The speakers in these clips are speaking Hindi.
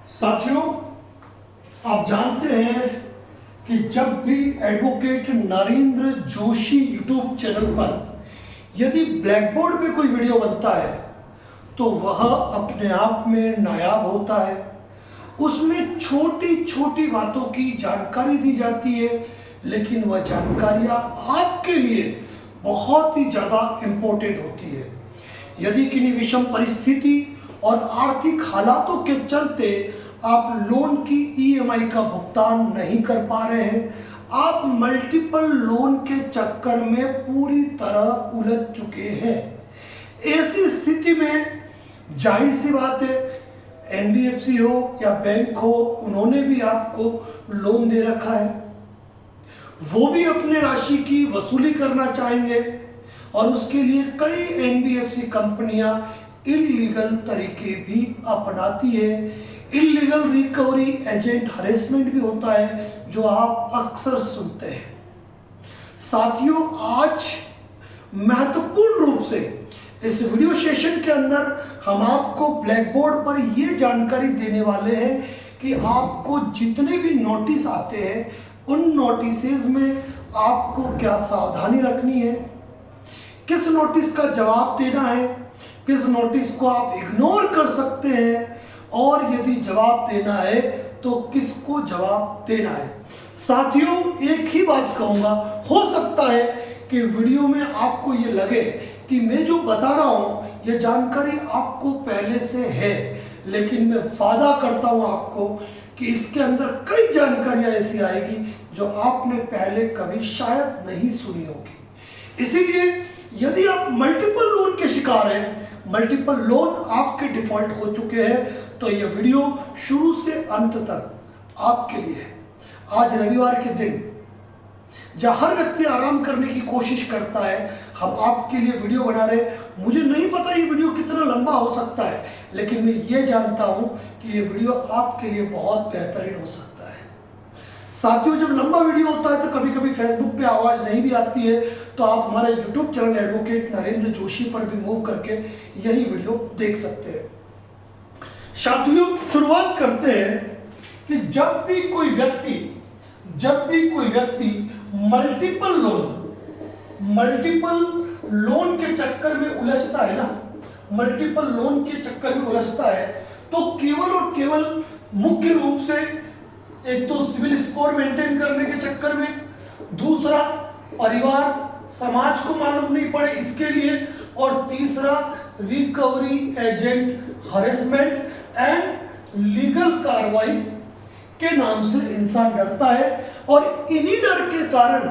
साथियों, आप जानते हैं कि जब भी advocate Narendra Joshi YouTube channel पर यदि ब्लैक बोर्ड पे कोई वीडियो बनता है तो वह अपने आप में नायाब होता है। उसमें छोटी छोटी बातों की जानकारी दी जाती है, लेकिन वह जानकारियाँ आपके लिए बहुत ही ज़्यादा इम्पोर्टेंट होती है। यदि किन्हीं विषम परिस्थिति और आर्थिक हालातों के चलते आप लोन की ईएमआई का भुगतान नहीं कर पा रहे हैं, आप मल्टीपल लोन के चक्कर में पूरी तरह उलझ चुके हैं, ऐसी स्थिति में जाहिर सी बात है एनबीएफसी हो या बैंक हो, उन्होंने भी आपको लोन दे रखा है, वो भी अपने राशि की वसूली करना चाहेंगे और उसके लिए कई एनबीएफसी कंपनियां इलीगल तरीके भी अपनाती है। इलीगल रिकवरी एजेंट हरेसमेंट भी होता है, जो आप अक्सर सुनते हैं। साथियों, आज महत्वपूर्ण रूप से इस वीडियो सेशन के अंदर हम आपको ब्लैक बोर्ड पर यह जानकारी देने वाले हैं कि आपको जितने भी नोटिस आते हैं उन नोटिसेज में आपको क्या सावधानी रखनी है, किस नोटिस का जवाब देना है, किस नोटिस को आप इग्नोर कर सकते हैं और यदि जवाब देना है तो किसको जवाब देना है। साथियों, एक ही बात कहूंगा, हो सकता है कि वीडियो में आपको ये लगे कि मैं जो बता रहा हूं ये जानकारी आपको पहले से है, लेकिन मैं वादा करता हूं आपको कि इसके अंदर कई जानकारियां ऐसी आएगी जो आपने पहले कभी शायद नहीं सुनी होगी। इसीलिए यदि आप मल्टीपल लोन के शिकार हैं, मल्टीपल लोन आपके डिफॉल्ट हो चुके हैं, तो यह वीडियो शुरू से अंत तक आपके लिए है। आज रविवार के दिन जहां हर व्यक्ति आराम करने की कोशिश करता है, हम आपके लिए वीडियो बना रहे। मुझे नहीं पता ये वीडियो कितना लंबा हो सकता है, लेकिन मैं ये जानता हूं कि ये वीडियो आपके लिए बहुत बेहतरीन हो सकता है। साथियों, जब लंबा वीडियो होता है तो कभी कभी फेसबुक पे आवाज नहीं भी आती है, तो आप हमारे YouTube channel advocate Narendra Joshi पर भी मूव करके यही वीडियो देख सकते हैं। साथियों, शुरुआत करते हैं कि जब भी कोई व्यक्ति मल्टीपल लोन के चक्कर में उलझता है ना, मल्टीपल लोन के चक्कर में उलझता है, तो केवल और केवल मुख्य रूप से एक तो सिविल स्कोर मेंटेन करने के चक्कर में, दूसरा परिवार समाज को मालूम नहीं पड़े इसके लिए, और तीसरा recovery agent harassment and legal कार्रवाई के नाम से इंसान डरता है और इन्हीं डर के कारण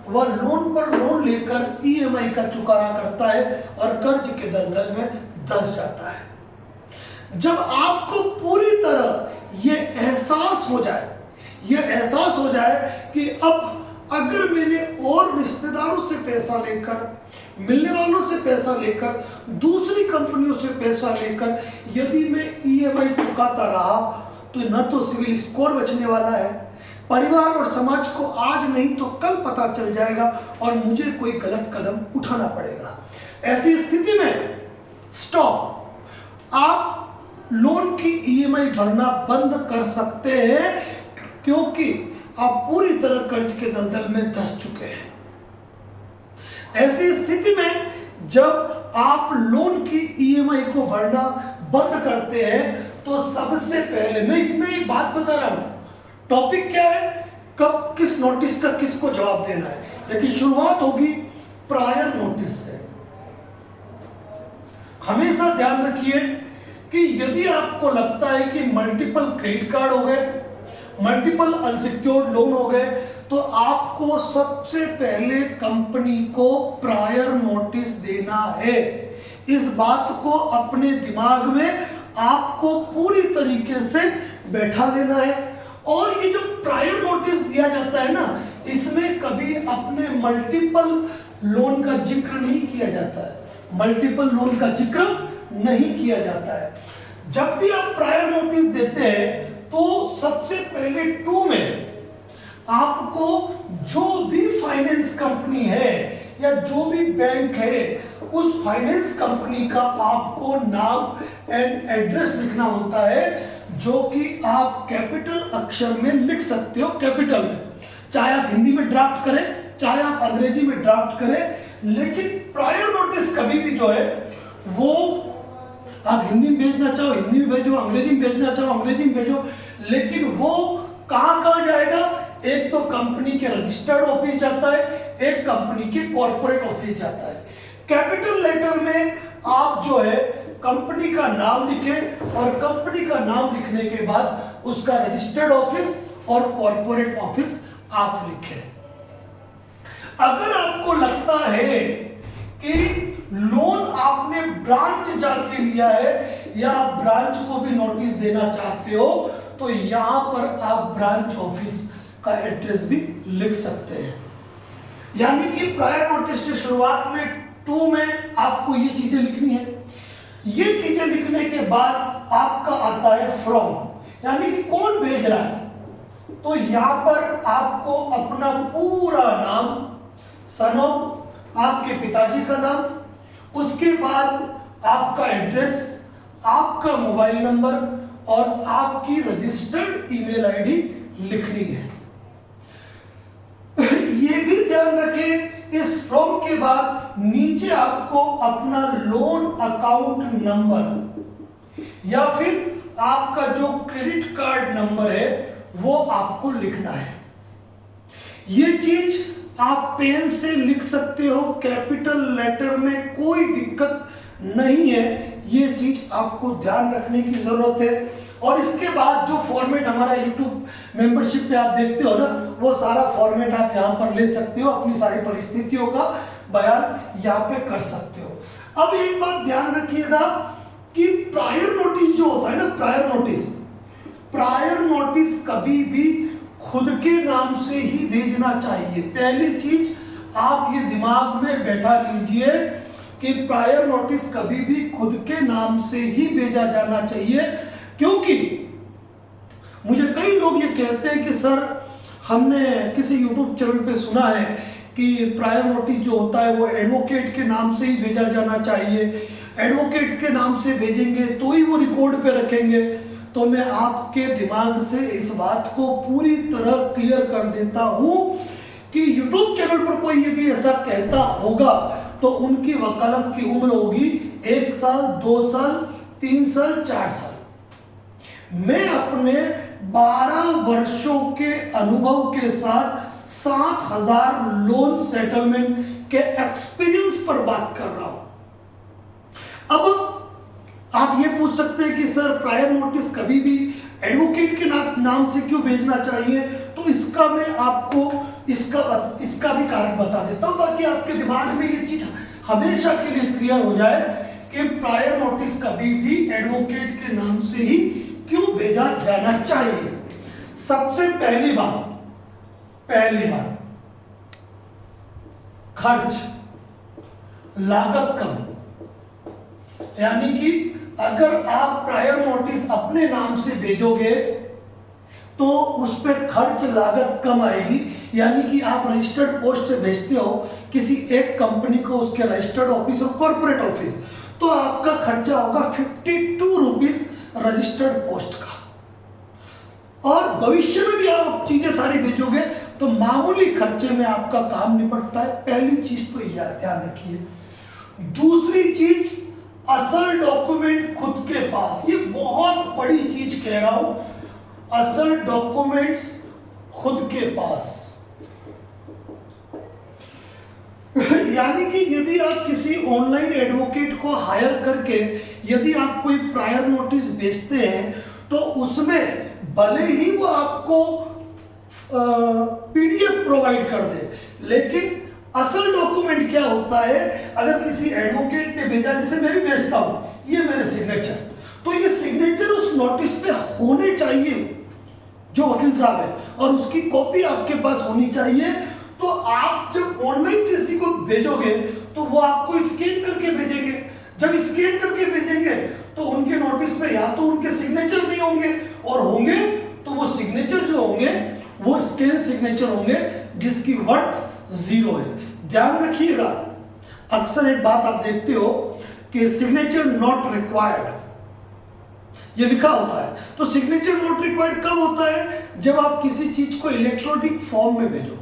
वह लोन पर लोन लेकर ईएमआई का चुकाना करता है और कर्ज के दलदल में धंस जाता है। जब आपको पूरी तरह यह एहसास हो जाए कि अब अगर मैंने और रिश्तेदारों से पैसा लेकर, मिलने वालों से पैसा लेकर, दूसरी कंपनियों से पैसा लेकर यदि मैं ईएमआई चुकाता रहा तो न तो सिविल स्कोर बचने वाला है, परिवार और समाज को आज नहीं तो कल पता चल जाएगा और मुझे कोई गलत कदम उठाना पड़ेगा। ऐसी स्थिति में स्टॉप, आप लोन की ईएमआई भरना बंद कर सकते हैं, क्योंकि आप पूरी तरह कर्ज के दलदल में धंस चुके हैं। ऐसी स्थिति में जब आप लोन की ईएमआई को भरना बंद करते हैं तो सबसे पहले मैं इसमें एक बात बता रहा हूं, टॉपिक क्या है, कब किस नोटिस का किसको जवाब देना है, लेकिन शुरुआत होगी प्रायर नोटिस से। हमेशा ध्यान रखिए कि यदि आपको लगता है कि मल्टीपल क्रेडिट कार्ड हो गए, मल्टीपल अनसिक्योर्ड लोन हो गए, तो आपको सबसे पहले कंपनी को प्रायर नोटिस देना है। इस बात को अपने दिमाग में आपको पूरी तरीके से बैठा लेना है। और ये जो प्रायर नोटिस दिया जाता है ना, इसमें कभी अपने मल्टीपल लोन का जिक्र नहीं किया जाता है, मल्टीपल लोन का जिक्र नहीं किया जाता है। जब भी आप प्रायर नोटिस देते हैं तो सबसे पहले 2 में आपको जो भी फाइनेंस कंपनी है या जो भी बैंक है, उस फाइनेंस कंपनी का आपको नाम एंड एड्रेस लिखना होता है जो कि आप कैपिटल अक्षर में लिख सकते हो, कैपिटल में, चाहे आप हिंदी में ड्राफ्ट करें चाहे आप अंग्रेजी में ड्राफ्ट करें। लेकिन प्रायर नोटिस कभी भी जो है वो आप हिंदी में भेजना चाहो हिंदी में भेजो, अंग्रेजी में भेजना चाहो अंग्रेजी में भेजो, लेकिन वो कहाँ जाएगा? एक तो कंपनी के रजिस्टर्ड ऑफिस जाता है, एक कंपनी के कॉर्पोरेट ऑफिस जाता है। कैपिटल लेटर में आप जो है कंपनी का नाम लिखें और कंपनी का नाम लिखने के बाद उसका रजिस्टर्ड ऑफिस और कॉर्पोरेट ऑफिस आप लिखें। अगर आपको लगता है कि लोन आपने ब्रांच जाके लिया है या आप ब्रांच को भी नोटिस देना चाहते हो तो यहां पर आप ब्रांच ऑफिस का एड्रेस भी लिख सकते हैं। यानी कि प्रायर नोटिस की शुरुआत में 2 में आपको ये चीजें लिखनी है। ये चीजें लिखने के बाद आपका आता है फ्रॉम, यानी कि कौन भेज रहा है। तो यहां पर आपको अपना पूरा नाम, सन ऑफ आपके पिताजी का नाम, उसके बाद आपका एड्रेस, आपका मोबाइल नंबर और आपकी रजिस्टर्ड ईमेल आईडी लिखनी है। ये भी ध्यान रखें इस फॉर्म के बाद नीचे आपको अपना लोन अकाउंट नंबर या फिर आपका जो क्रेडिट कार्ड नंबर है वो आपको लिखना है। ये चीज आप पेन से लिख सकते हो, कैपिटल लेटर में कोई दिक्कत नहीं है। ये चीज आपको ध्यान रखने की जरूरत है। और इसके बाद जो फॉर्मेट हमारा YouTube मेंबरशिप पे आप देखते हो ना, वो सारा फॉर्मेट आप यहाँ पर ले सकते हो, अपनी सारी परिस्थितियों का बयान यहाँ पे कर सकते हो। अब एक बात ध्यान रखिएगा कि प्रायर नोटिस जो होता है ना, प्रायर नोटिस कभी भी खुद के नाम से ही भेजना चाहिए। पहली चीज आप ये दिमाग में बैठा लीजिए कि प्रायर नोटिस कभी भी खुद के नाम से ही भेजा जाना चाहिए। क्योंकि मुझे कई लोग ये कहते हैं कि सर हमने किसी YouTube चैनल पे सुना है कि प्रायर नोटिस जो होता है वो एडवोकेट के नाम से ही भेजा जाना चाहिए, एडवोकेट के नाम से भेजेंगे तो ही वो रिकॉर्ड पे रखेंगे। तो मैं आपके दिमाग से इस बात को पूरी तरह क्लियर कर देता हूं कि YouTube चैनल पर कोई यदि ऐसा कहता होगा तो उनकी वकालत की उम्र होगी 1 साल, 2 साल, 3 साल, 4 साल। मैं अपने 12 वर्षों के अनुभव के साथ 7,000 लोन सेटलमेंट के एक्सपीरियंस पर बात कर रहा हूं। अब आप ये पूछ सकते हैं कि सर प्रायर नोटिस कभी भी एडवोकेट के नाम से क्यों भेजना चाहिए? तो इसका मैं आपको इसका भी कारण बता देता हूं ताकि आपके दिमाग में ये चीज हमेशा के लिए क्लियर हो जाए कि प्रायर नोटिस कभी भी एडवोकेट के नाम से ही क्यों भेजा जाना चाहिए। सबसे पहली बात खर्च, लागत कम। यानी कि अगर आप प्रायर नोटिस अपने नाम से भेजोगे तो उस पर खर्च लागत कम आएगी। यानी कि आप रजिस्टर्ड पोस्ट से भेजते हो किसी एक कंपनी को उसके रजिस्टर्ड ऑफिस और कॉर्पोरेट ऑफिस, तो आपका खर्चा होगा 52 रुपीज रजिस्टर्ड पोस्ट का। और भविष्य में भी आप चीजें सारी भेजोगे तो मामूली खर्चे में आपका काम निपटता है। पहली चीज तो यह ध्यान रखिए। दूसरी चीज, असल डॉक्यूमेंट खुद के पास। ये बहुत बड़ी चीज कह रहा हूं, असल डॉक्यूमेंट्स खुद के पास। यानी कि यदि आप किसी ऑनलाइन एडवोकेट को हायर करके यदि आप कोई प्रायर नोटिस भेजते हैं तो उसमें भले ही वो आपको पीडीएफ प्रोवाइड कर दे, लेकिन असल डॉक्यूमेंट क्या होता है, अगर किसी एडवोकेट ने भेजा, जैसे मैं भी भेजता हूं, ये मेरे सिग्नेचर, तो ये सिग्नेचर उस नोटिस पे होने चाहिए जो वकील साहब है, और उसकी कॉपी आपके पास होनी चाहिए। तो आप जब ऑनलाइन किसी को भेजोगे तो वो आपको स्कैन करके भेजेंगे। जब स्कैन करके भेजेंगे तो उनके नोटिस पे या तो उनके सिग्नेचर नहीं होंगे, और होंगे तो वो सिग्नेचर जो होंगे वो स्कैन सिग्नेचर होंगे जिसकी वर्थ 0 है। ध्यान रखिएगा, अक्सर एक बात आप देखते हो कि सिग्नेचर नॉट रिक्वायर्ड, ये लिखा होता है। तो सिग्नेचर नोट रिक्वायर्ड कब होता है? जब आप किसी चीज को इलेक्ट्रॉनिक फॉर्म में भेजो,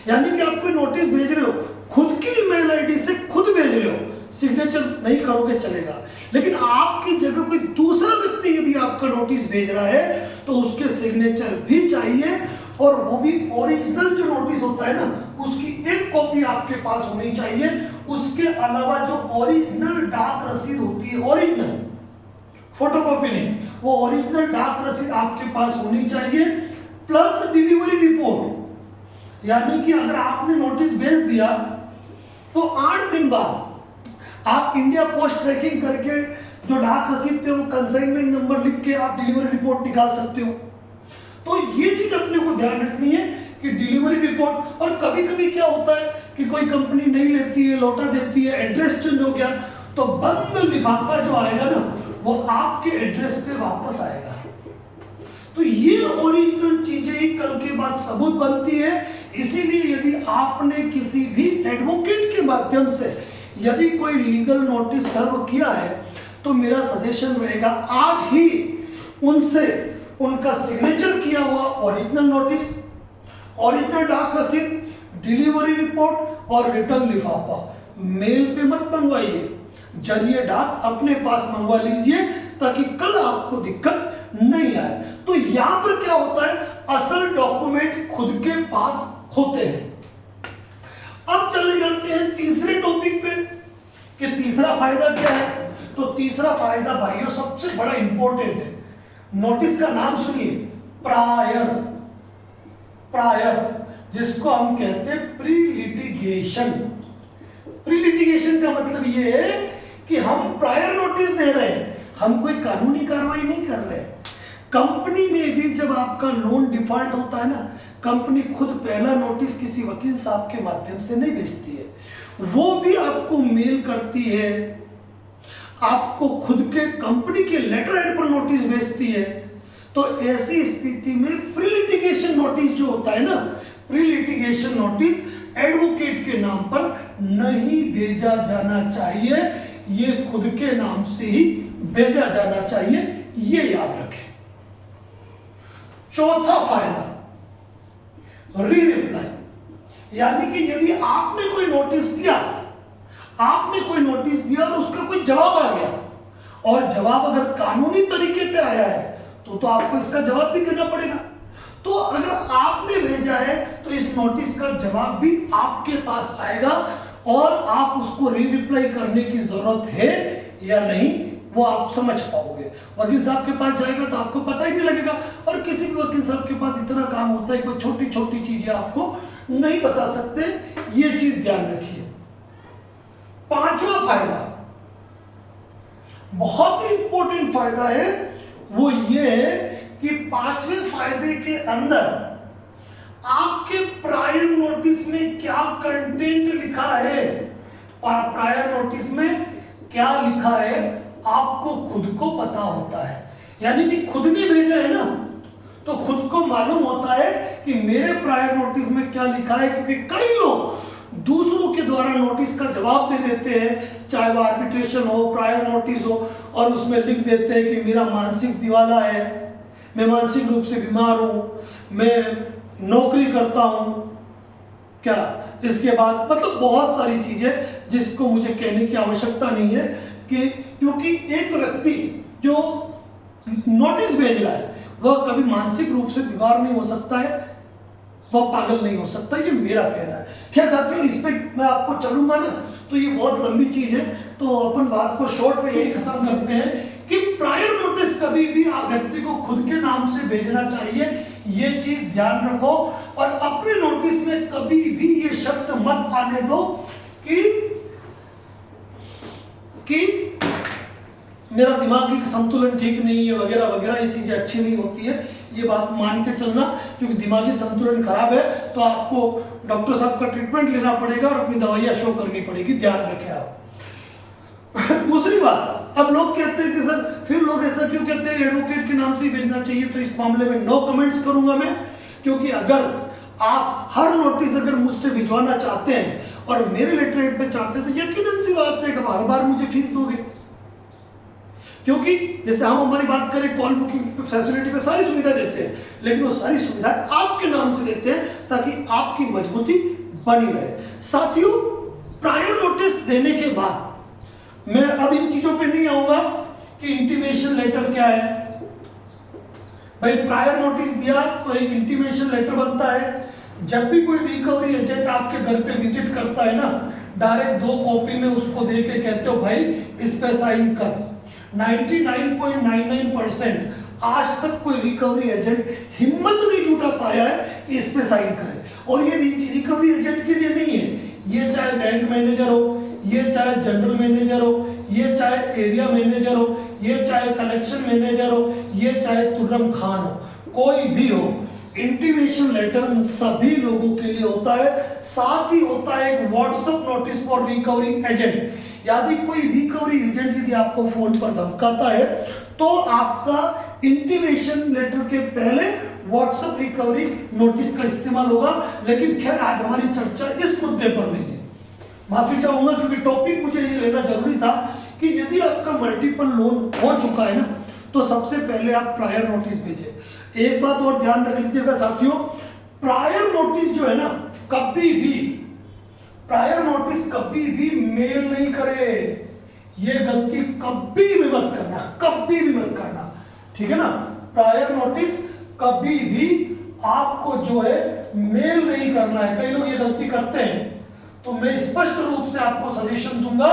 यानी कि आप कोई नोटिस भेज रहे हो, खुद की ईमेल आईडी से खुद भेज रहे हो, सिग्नेचर नहीं करोगे चलेगा। लेकिन आपकी जगह कोई दूसरा व्यक्ति यदि आपका नोटिस भेज रहा है तो उसके सिग्नेचर भी चाहिए, और वो भी ओरिजिनल जो नोटिस होता है ना, उसकी एक कॉपी आपके पास होनी चाहिए। उसके अलावा जो ओरिजिनल डाक रसीद होती है, ओरिजिनल, फोटोकॉपी नहीं, वो ओरिजिनल डाक रसीद आपके पास होनी चाहिए, प्लस डिलीवरी रिपोर्ट। यानी कि अगर आपने नोटिस भेज दिया तो 8 दिन बाद आप इंडिया पोस्ट ट्रैकिंग करके जो डाक रसीद पे वो कंसाइनमेंट नंबर लिख के आप डिलीवरी रिपोर्ट निकाल सकते हो। तो ये चीज अपने को ध्यान रखनी है कि डिलीवरी रिपोर्ट। और कभी कभी क्या होता है कि कोई कंपनी नहीं लेती है, लौटा देती है, एड्रेस चेंज हो गया, तो बंद लिफाफा जो आएगा ना, वो आपके एड्रेस पे वापस आएगा। तो ये ओरिजिनल चीजें ही कल के बाद सबूत बनती है। इसीलिए यदि आपने किसी भी एडवोकेट के माध्यम से यदि कोई लीगल नोटिस सर्व किया है तो मेरा सजेशन रहेगा आज ही उनसे उनका सिग्नेचर किया हुआ ओरिजिनल नोटिस, ओरिजिनल डाक रसीद, डिलीवरी रिपोर्ट और रिटर्न लिफाफा मेल पे मत मंगवाइए, जरिए डाक अपने पास मंगवा लीजिए ताकि कल आपको दिक्कत नहीं आए। तो यहां पर क्या होता है, असल डॉक्यूमेंट खुद के पास होते हैं। अब चले जाते हैं तीसरे टॉपिक पे कि तीसरा फायदा क्या है। तो तीसरा फायदा भाइयों सबसे बड़ा इंपॉर्टेंट है। नोटिस का नाम सुनिए, प्रायर। प्रायर जिसको हम कहते हैं प्री लिटिगेशन। प्री लिटिगेशन का मतलब ये है कि हम प्रायर नोटिस दे रहे हैं, हम कोई कानूनी कार्रवाई नहीं कर रहे। कंपनी में भी जब आपका लोन डिफॉल्ट होता है ना, कंपनी खुद पहला नोटिस किसी वकील साहब के माध्यम से नहीं भेजती है, वो भी आपको मेल करती है, आपको खुद के कंपनी के लेटर हेड पर नोटिस भेजती है। तो ऐसी स्थिति में प्री लिटिगेशन नोटिस जो होता है ना, प्री लिटिगेशन नोटिस एडवोकेट के नाम पर नहीं भेजा जाना चाहिए, ये खुद के नाम से ही भेजा जाना चाहिए, ये याद रखें। चौथा फायदा, री रिप्लाई। यानी कि यदि आपने कोई नोटिस दिया, आपने कोई नोटिस दिया और उसका कोई जवाब आ गया, और जवाब अगर कानूनी तरीके पे आया है तो आपको इसका जवाब भी देना पड़ेगा। तो अगर आपने भेजा है तो इस नोटिस का जवाब भी आपके पास आएगा, और आप उसको री रिप्लाई करने की जरूरत है या नहीं वो आप समझ पाओगे। वकील साहब के पास जाएगा तो आपको पता ही नहीं लगेगा, और किसी भी वकील साहब के पास इतना काम होता है, कोई छोटी छोटी चीजें आपको नहीं बता सकते, ये चीज ध्यान रखिए। पांचवा फायदा बहुत ही इंपॉर्टेंट फायदा है, वो ये है कि पांचवें फायदे के अंदर आपके प्रायर नोटिस में क्या कंटेंट लिखा है, प्रायर नोटिस में क्या लिखा है आपको खुद को पता होता है। यानी कि खुद ने भेजा है ना, तो खुद को मालूम होता है कि मेरे प्रायर नोटिस में क्या लिखा है, क्योंकि कई लोग दूसरों के द्वारा नोटिस का जवाब दे देते हैं, चाहे वो आर्बिट्रेशन हो, प्रायर नोटिस हो, और उसमें लिख देते हैं कि मेरा मानसिक दिवाला है, मैं मानसिक रूप से बीमार हूं, मैं नौकरी करता हूं, क्या इसके बाद मतलब बहुत सारी चीजें जिसको मुझे कहने की आवश्यकता नहीं है, कि क्योंकि एक व्यक्ति जो नोटिस भेज रहा है वह कभी मानसिक रूप से बीमार नहीं हो सकता है, वह पागल नहीं हो सकता, ये मेरा कहना है। खैर साथियों, इस पे मैं आपको चलूंगा ना तो ये बहुत लंबी चीज है, तो अपन बात को शॉर्ट में यही खत्म करते हैं कि प्रायर नोटिस कभी भी आप व्यक्ति को खुद के नाम से भेजना चाहिए, ये चीज ध्यान रखो। और अपने नोटिस में कभी भी ये शब्द मत आने दो कि मेरा दिमागी संतुलन ठीक नहीं है वगैरह वगैरह, ये चीजें अच्छी नहीं होती है, ये बात मान के चलना, क्योंकि दिमागी संतुलन खराब है तो आपको डॉक्टर साहब का ट्रीटमेंट लेना पड़ेगा और अपनी दवाइयां शो करनी पड़ेगी, ध्यान रखें आप। दूसरी बात, अब लोग कहते हैं कि सर फिर लोग ऐसा क्यों कहते हैं एडवोकेट के नाम से ही भेजना चाहिए, तो इस मामले में नो कमेंट्स करूंगा मैं, क्योंकि अगर आप हर नोटिस अगर मुझसे भिजवाना चाहते हैं और मेरे लेटर हेड पे चाहते हैं तो यकीनन सी बात है कि हर बार मुझे फीस दोगे, क्योंकि जैसे हम हमारी बात करें कॉल बुकिंग फैसिलिटी पे सारी सुविधा देते हैं, लेकिन वो सारी सुविधाएं आपके नाम से देते हैं ताकि आपकी मजबूती बनी रहे। साथियों, प्रायर नोटिस देने के बाद मैं अब इन चीजों पे नहीं आऊंगा कि इंटीमेशन लेटर क्या है। भाई प्रायर नोटिस दिया तो एक इंटीमेशन लेटर बनता है। जब भी कोई रिकवरी एजेंट आपके घर पे विजिट करता है ना, डायरेक्ट 2 कॉपी में उसको दे के कहते हो भाई इस पे साइन कर। 99.99% आज तक कोई रिकवरी एजेंट हिम्मत नहीं जुटा पाया है कि इस पे साइन करे। और ये रिकवरी एजेंट के लिए नहीं है, ये चाहे बैंक मैनेजर हो, ये चाहे जनरल मैनेजर हो, ये चाहे एरिया मैनेजर हो, ये चाहे कलेक्शन मैनेजर हो, ये चाहे तुर्रम खान हो, कोई भी हो, इंटीमेशन लेटर उन सभी लोगों के लिए होता है। साथ ही होता है एक WhatsApp notice for recovery agent. यदि कोई रिकवरी एजेंट यदि आपको फोन पर धमकाता है तो आपका इंटीमेशन लेटर के पहले व्हाट्सएप रिकवरी नोटिस का इस्तेमाल होगा। लेकिन खैर आज हमारी चर्चा इस मुद्दे पर नहीं है, माफी चाहूंगा, क्योंकि टॉपिक मुझे ये लेना जरूरी था कि यदि आपका मल्टीपल लोन हो चुका है ना, तो सबसे पहले आप प्रायर नोटिस भेजें। एक बात और ध्यान रख लीजिएगा साथियों, प्रायर नोटिस जो है ना, कभी भी प्रायर नोटिस कभी भी मेल नहीं करे। ये गलती कभी भी मत करना, कभी भी मत करना, ठीक है ना। प्रायर नोटिस कभी भी आपको जो है मेल नहीं करना है। कई लोग ये गलती करते हैं, तो मैं स्पष्ट रूप से आपको सजेशन दूंगा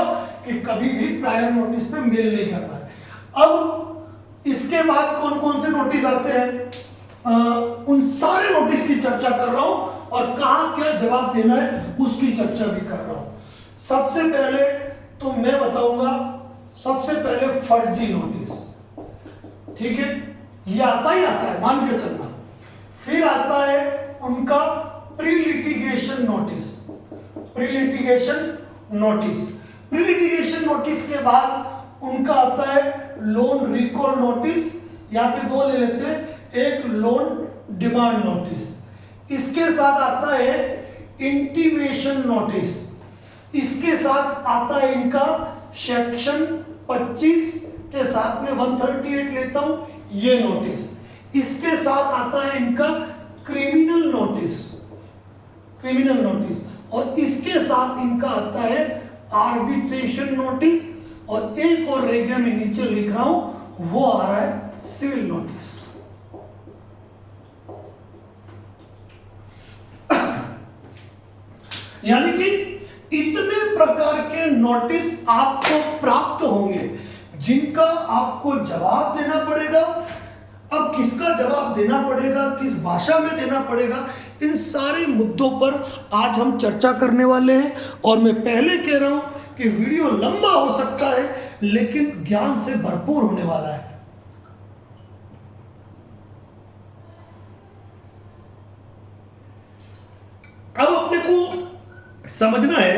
कि कभी भी प्रायर नोटिस पे मेल नहीं करना है। अब इसके बाद कौन कौन से नोटिस आते हैं, उन सारे नोटिस की चर्चा कर रहा हूं और कहां क्या जवाब देना है उसकी चर्चा भी कर रहा हूं। सबसे पहले तो मैं बताऊंगा, सबसे पहले फर्जी नोटिस, ठीक है, ये आता ही आता है, मान के चलना। फिर आता है उनका pre litigation notice. Pre litigation notice, pre litigation notice के बाद उनका आता है लोन रिकॉल नोटिस। यहां पे 2 ले लेते हैं, एक लोन डिमांड नोटिस, इसके साथ आता है इंटीमेशन नोटिस, इसके साथ आता है इनका सेक्शन 25 के साथ में 138 लेता हूं ये नोटिस, इसके साथ आता है इनका क्रिमिनल नोटिस, क्रिमिनल नोटिस, और इसके साथ इनका आता है आर्बिट्रेशन नोटिस, और एक और रेगा में नीचे लिख रहा हूं वो आ रहा है सिविल नोटिस। यानी कि इतने प्रकार के नोटिस आपको प्राप्त होंगे जिनका आपको जवाब देना पड़ेगा। अब किसका जवाब देना पड़ेगा, किस भाषा में देना पड़ेगा, इन सारे मुद्दों पर आज हम चर्चा करने वाले हैं। और मैं पहले कह रहा हूं कि वीडियो लंबा हो सकता है लेकिन ज्ञान से भरपूर होने वाला है। अब अपने को समझना है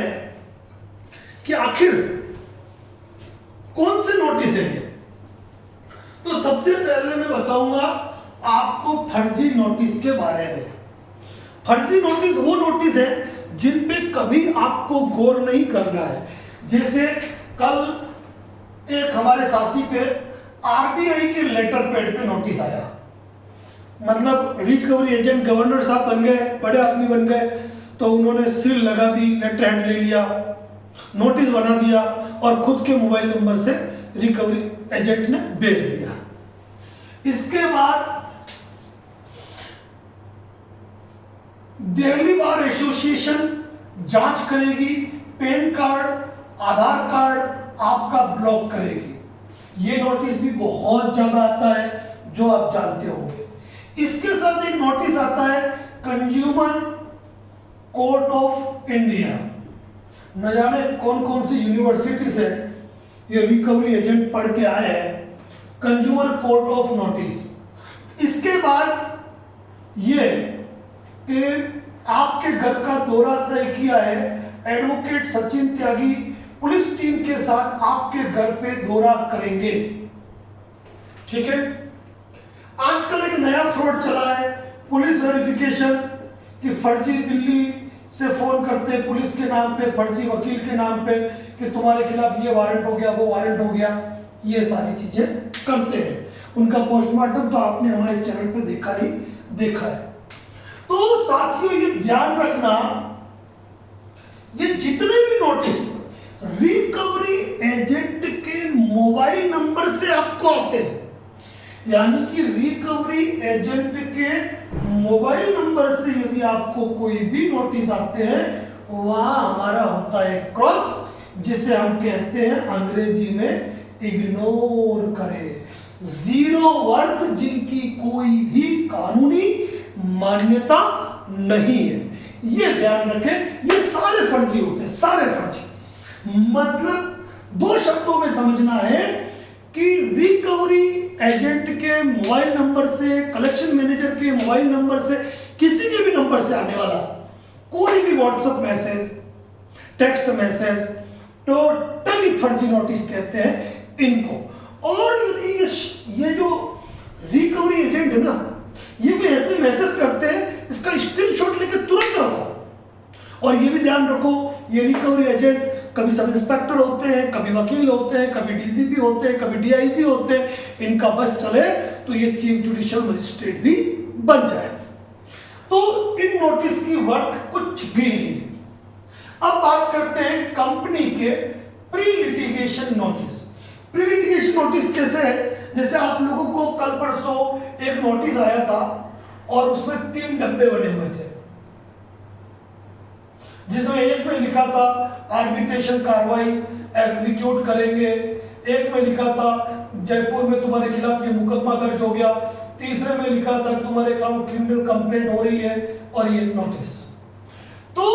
कि आखिर कौन से नोटिस है। तो सबसे पहले मैं बताऊंगा आपको फर्जी नोटिस के बारे में। फर्जी नोटिस वो नोटिस है जिन पे कभी आपको गौर नहीं करना है। जैसे कल एक हमारे साथी पे आरबीआई के लेटर पैड पे नोटिस आया, मतलब रिकवरी एजेंट गवर्नर साहब बन गए, बड़े आदमी बन गए, तो उन्होंने सील लगा दी, लेटर हेड ले लिया, नोटिस बना दिया और खुद के मोबाइल नंबर से रिकवरी एजेंट ने भेज दिया। इसके बाद दिल्ली बार एसोसिएशन जांच करेगी, पैन कार्ड, आधार कार्ड आपका ब्लॉक करेगी। ये नोटिस भी बहुत ज्यादा आता है जो आप जानते होंगे। इसके साथ एक नोटिस आता है कंज्यूमर कोर्ट ऑफ इंडिया। न जाने कौन कौन सी यूनिवर्सिटी से ये रिकवरी एजेंट पढ़ के आए हैं, कंज्यूमर कोर्ट ऑफ नोटिस। इसके बाद ये कि आपके घर का दौरा तय किया है, एडवोकेट सचिन त्यागी पुलिस टीम के साथ आपके घर पे दौरा करेंगे, ठीक है। आजकल एक नया फ्रॉड चला है, पुलिस वेरिफिकेशन, कि फर्जी दिल्ली से फोन करते हैं पुलिस के नाम पे, फर्जी वकील के नाम पे कि तुम्हारे खिलाफ ये वारंट हो गया, वो वारंट हो गया। ये सारी चीजें करते हैं। उनका पोस्टमार्टम तो आपने हमारे चैनल पे देखा है। तो साथियों ये ध्यान रखना, ये जितने भी नोटिस रिकवरी एजेंट के मोबाइल नंबर से आपको आते हैं, यानी कि रिकवरी एजेंट के मोबाइल नंबर से यदि आपको कोई भी नोटिस आते हैं, वहां हमारा होता है क्रॉस, जिसे हम कहते हैं अंग्रेजी में इग्नोर करें। जीरो वर्थ, जिनकी कोई भी कानूनी मान्यता नहीं है, ये ध्यान रखें। ये सारे फर्जी होते हैं, सारे फर्जी। मतलब दो शब्दों में समझना है कि रिकवरी एजेंट के मोबाइल नंबर से, कलेक्शन मैनेजर के मोबाइल नंबर से, किसी के भी नंबर से आने वाला कोई भी WhatsApp message, text message, totally फर्जी नोटिस कहते हैं इनको। और यदि ये जो रिकवरी एजेंट है ना, ये भी ऐसे मैसेज करते हैं, इसका स्क्रीनशॉट लेके तुरंत रखो। और ये भी ध्यान रखो, ये रिकवरी एजेंट कभी सब इंस्पेक्टर होते हैं, कभी वकील होते हैं, कभी डीसीपी होते हैं, कभी डीआईजी होते हैं। इनका बस चले तो ये चीफ जुडिशियल मजिस्ट्रेट भी बन जाए। तो इन नोटिस की वर्थ कुछ भी नहीं है। अब बात करते हैं कंपनी के pre litigation notice. Pre litigation notice कैसे है? जैसे आप लोगों को कल परसों एक नोटिस आया था और उसमें 3 डब्बे बने हुए थे, जिसमें एक में लिखा था आर्बिट्रेशन कार्रवाई एग्जीक्यूट करेंगे, एक में लिखा था जयपुर में तुम्हारे खिलाफ ये मुकदमा दर्ज हो गया, तीसरे में लिखा था तुम्हारे खिलाफ क्रिमिनल कंप्लेंट हो रही है, और ये नोटिस। तो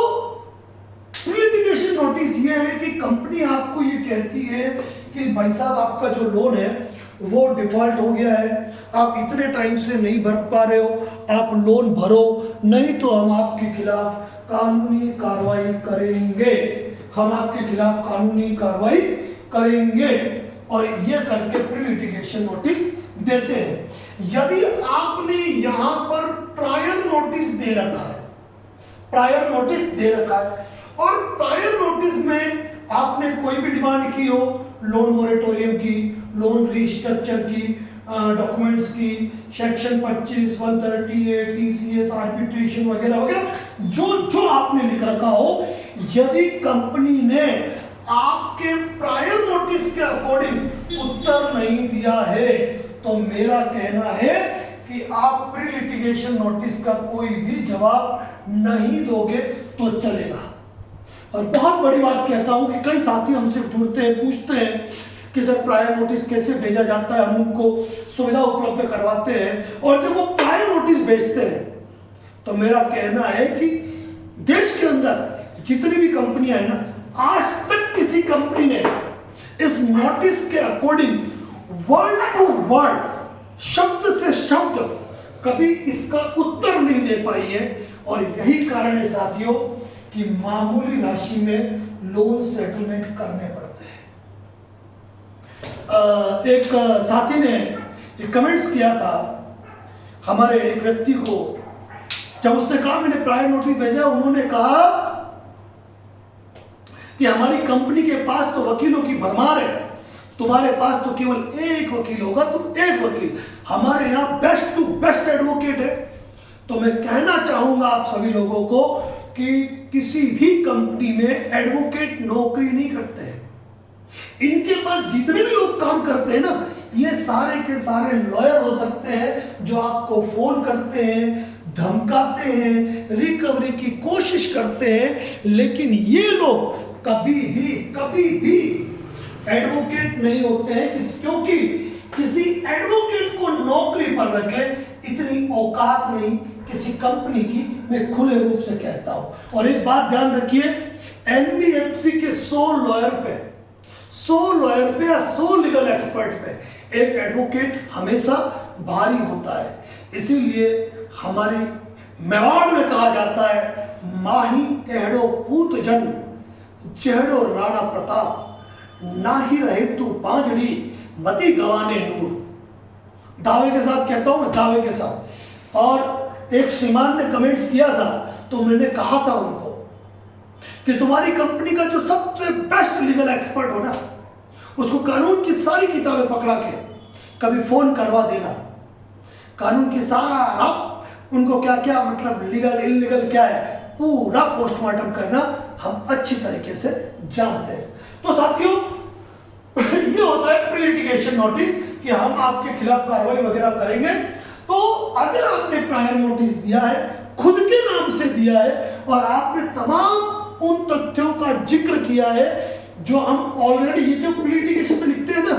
लिटिगेशन नोटिस ये है कि कंपनी आपको ये कहती है कि भाई साहब आपका जो लोन है वो डिफॉल्ट हो गया है, आप इतने टाइम से नहीं भर पा रहे हो, आप लोन भरो, नहीं तो हम आपके खिलाफ कानूनी कार्रवाई करेंगे, हम आपके खिलाफ कानूनी कार्रवाई करेंगे। और ये करके प्री लिटिगेशन नोटिस देते हैं। यदि आपने यहां पर प्रायर नोटिस दे रखा है, प्रायर नोटिस दे रखा है, और प्रायर नोटिस में आपने कोई भी डिमांड की हो, लोन मोरेटोरियम की, लोन रिस्ट्रक्चर की, डॉक्यूमेंट्स की, सेक्शन 25, 138, ईसीएस, आर्बिट्रेशन वगैरह वगैरह, जो आपने लिख रखा हो, यदि कंपनी ने आपके प्रायर नोटिस के अकॉर्डिंग उत्तर नहीं दिया है, तो मेरा कहना है कि आप प्री लिटिगेशन नोटिस का कोई भी जवाब नहीं दोगे तो चलेगा। और बहुत बड़ी बात कहता हूं कि कई साथी हमसे जुड़ते हैं, पूछते हैं कि सर प्रायर नोटिस कैसे भेजा जाता है, हम उनको सुविधा उपलब्ध करवाते हैं, और जब वो प्रायर नोटिस भेजते हैं तो मेरा कहना है कि देश के अंदर जितनी भी कंपनियां हैं ना, आज तक किसी कंपनी ने इस नोटिस के अकॉर्डिंग वर्ड टू वर्ड, शब्द से शब्द कभी इसका उत्तर नहीं दे पाई है। और यही कारण है साथियों कि मामूली राशि में लोन सेटलमेंट करने पड़ते हैं। एक साथी ने एक कमेंट्स किया था हमारे एक व्यक्ति को, जब उसने कहा मैंने प्रायर नोटिस भेजा, उन्होंने कहा कि हमारी कंपनी के पास तो वकीलों की भरमार है, तुम्हारे पास तो केवल एक वकील होगा, तुम एक वकील, हमारे यहाँ बेस्ट टू बेस्ट एडवोकेट है। तो मैं कहना चाहूंगा आप सभी लोगों को कि किसी भी कंपनी में एडवोकेट नौकरी नहीं करते हैं। इनके पास जितने भी लोग काम करते हैं ना, ये सारे के सारे लॉयर हो सकते हैं, जो आपको फोन करते हैं, धमकाते हैं, रिकवरी की कोशिश करते हैं, लेकिन ये लोग कभी भी एडवोकेट नहीं होते हैं, क्योंकि किसी एडवोकेट को नौकरी पर रखे इतनी औकात नहीं किसी कंपनी की, मैं खुले रूप से कहता हूं। और एक बात ध्यान रखिए, एनबीएफसी के 100 लॉयर पे या 100 लीगल एक्सपर्ट पे एक एडवोकेट हमेशा भारी होता है। इसीलिए हमारी मेवाड़ में कहा जाता है, माही एहड़ो पूत जन चेहड़ो राणा प्रताप, ना ही रहे तू बांझड़ी मती गवाने नूर। दावे के साथ कहता हूं मैं, दावे के साथ। और एक श्रीमान ने कमेंट्स किया था, तो मैंने कहा था उनको कि तुम्हारी कंपनी का जो सबसे बेस्ट लीगल एक्सपर्ट हो ना, उसको कानून की सारी किताबें पकड़ा के कभी फोन करवा देना, कानून की सारा उनको क्या क्या मतलब लीगल इलीगल क्या है पूरा पोस्टमार्टम करना हम अच्छी तरीके से जानते हैं। तो साथियों ये होता है प्री लिटिगेशन नोटिस कि हम आपके खिलाफ कार्रवाई वगैरह करेंगे। तो अगर आपने प्रायर नोटिस दिया है, खुद के नाम से दिया है और आपने तमाम उन तथ्यों का जिक्र किया है जो हम ऑलरेडी ये जो प्री लिटिगेशन में लिखते हैं ना,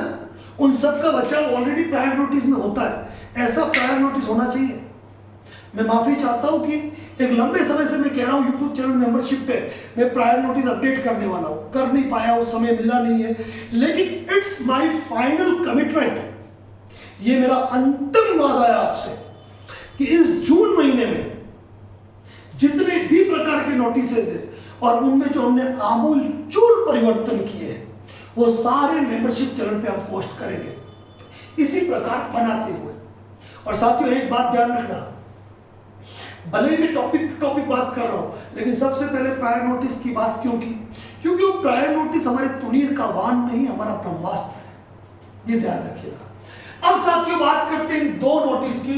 उन सब का बचाव ऑलरेडी प्रायर नोटिस में होता है। ऐसा प्रायर नोटिस होना चाहिए। मैं माफी चाहता हूं कि एक लंबे समय से मैं कह रहा हूं यूट्यूब चैनल मेंबरशिप पे मैं प्रायर नोटिस अपडेट करने वाला हूं, कर नहीं पाया, उस समय मिला नहीं है, लेकिन इट्स माय फाइनल कमिटमेंट, ये मेरा अंतिम वादा है आपसे कि इस जून महीने में जितने भी प्रकार के नोटिसेज है और उनमें जो हमने आमूल चूल परिवर्तन किए हैं वो सारे मेंबरशिप चैनल पे हम पोस्ट करेंगे इसी प्रकार बनाते हुए। और साथियों एक बात ध्यान रखना, भले ही मैं टॉपिक बात कर रहा हूं, लेकिन सबसे पहले प्रायर नोटिस की बात क्यों की? क्योंकि वो प्रायर नोटिस हमारे तुनीर का वाहन नहीं, हमारा ब्रह्मास्त्र है, ये ध्यान रखिएगा। अब साथियों बात करते हैं दो नोटिस की,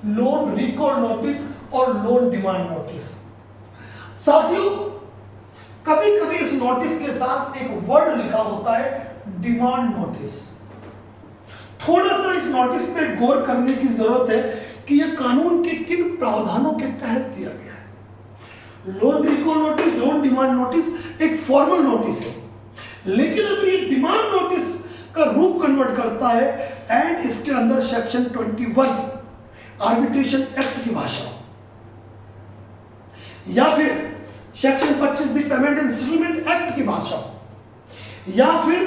लोन रिकॉल नोटिस और लोन डिमांड नोटिस। साथियों कभी कभी इस नोटिस के साथ एक वर्ड लिखा होता है डिमांड नोटिस। थोड़ा सा इस नोटिस पे गौर करने की जरूरत है कि यह कानून के किन प्रावधानों के तहत दिया गया है। Loan recall notice, loan demand notice एक फॉर्मल नोटिस है, लेकिन अगर ये डिमांड नोटिस का रूप कन्वर्ट करता है एंड इसके अंदर सेक्शन 21 आर्बिट्रेशन एक्ट की भाषा या फिर section 25 the payment and settlement act की भाषा या फिर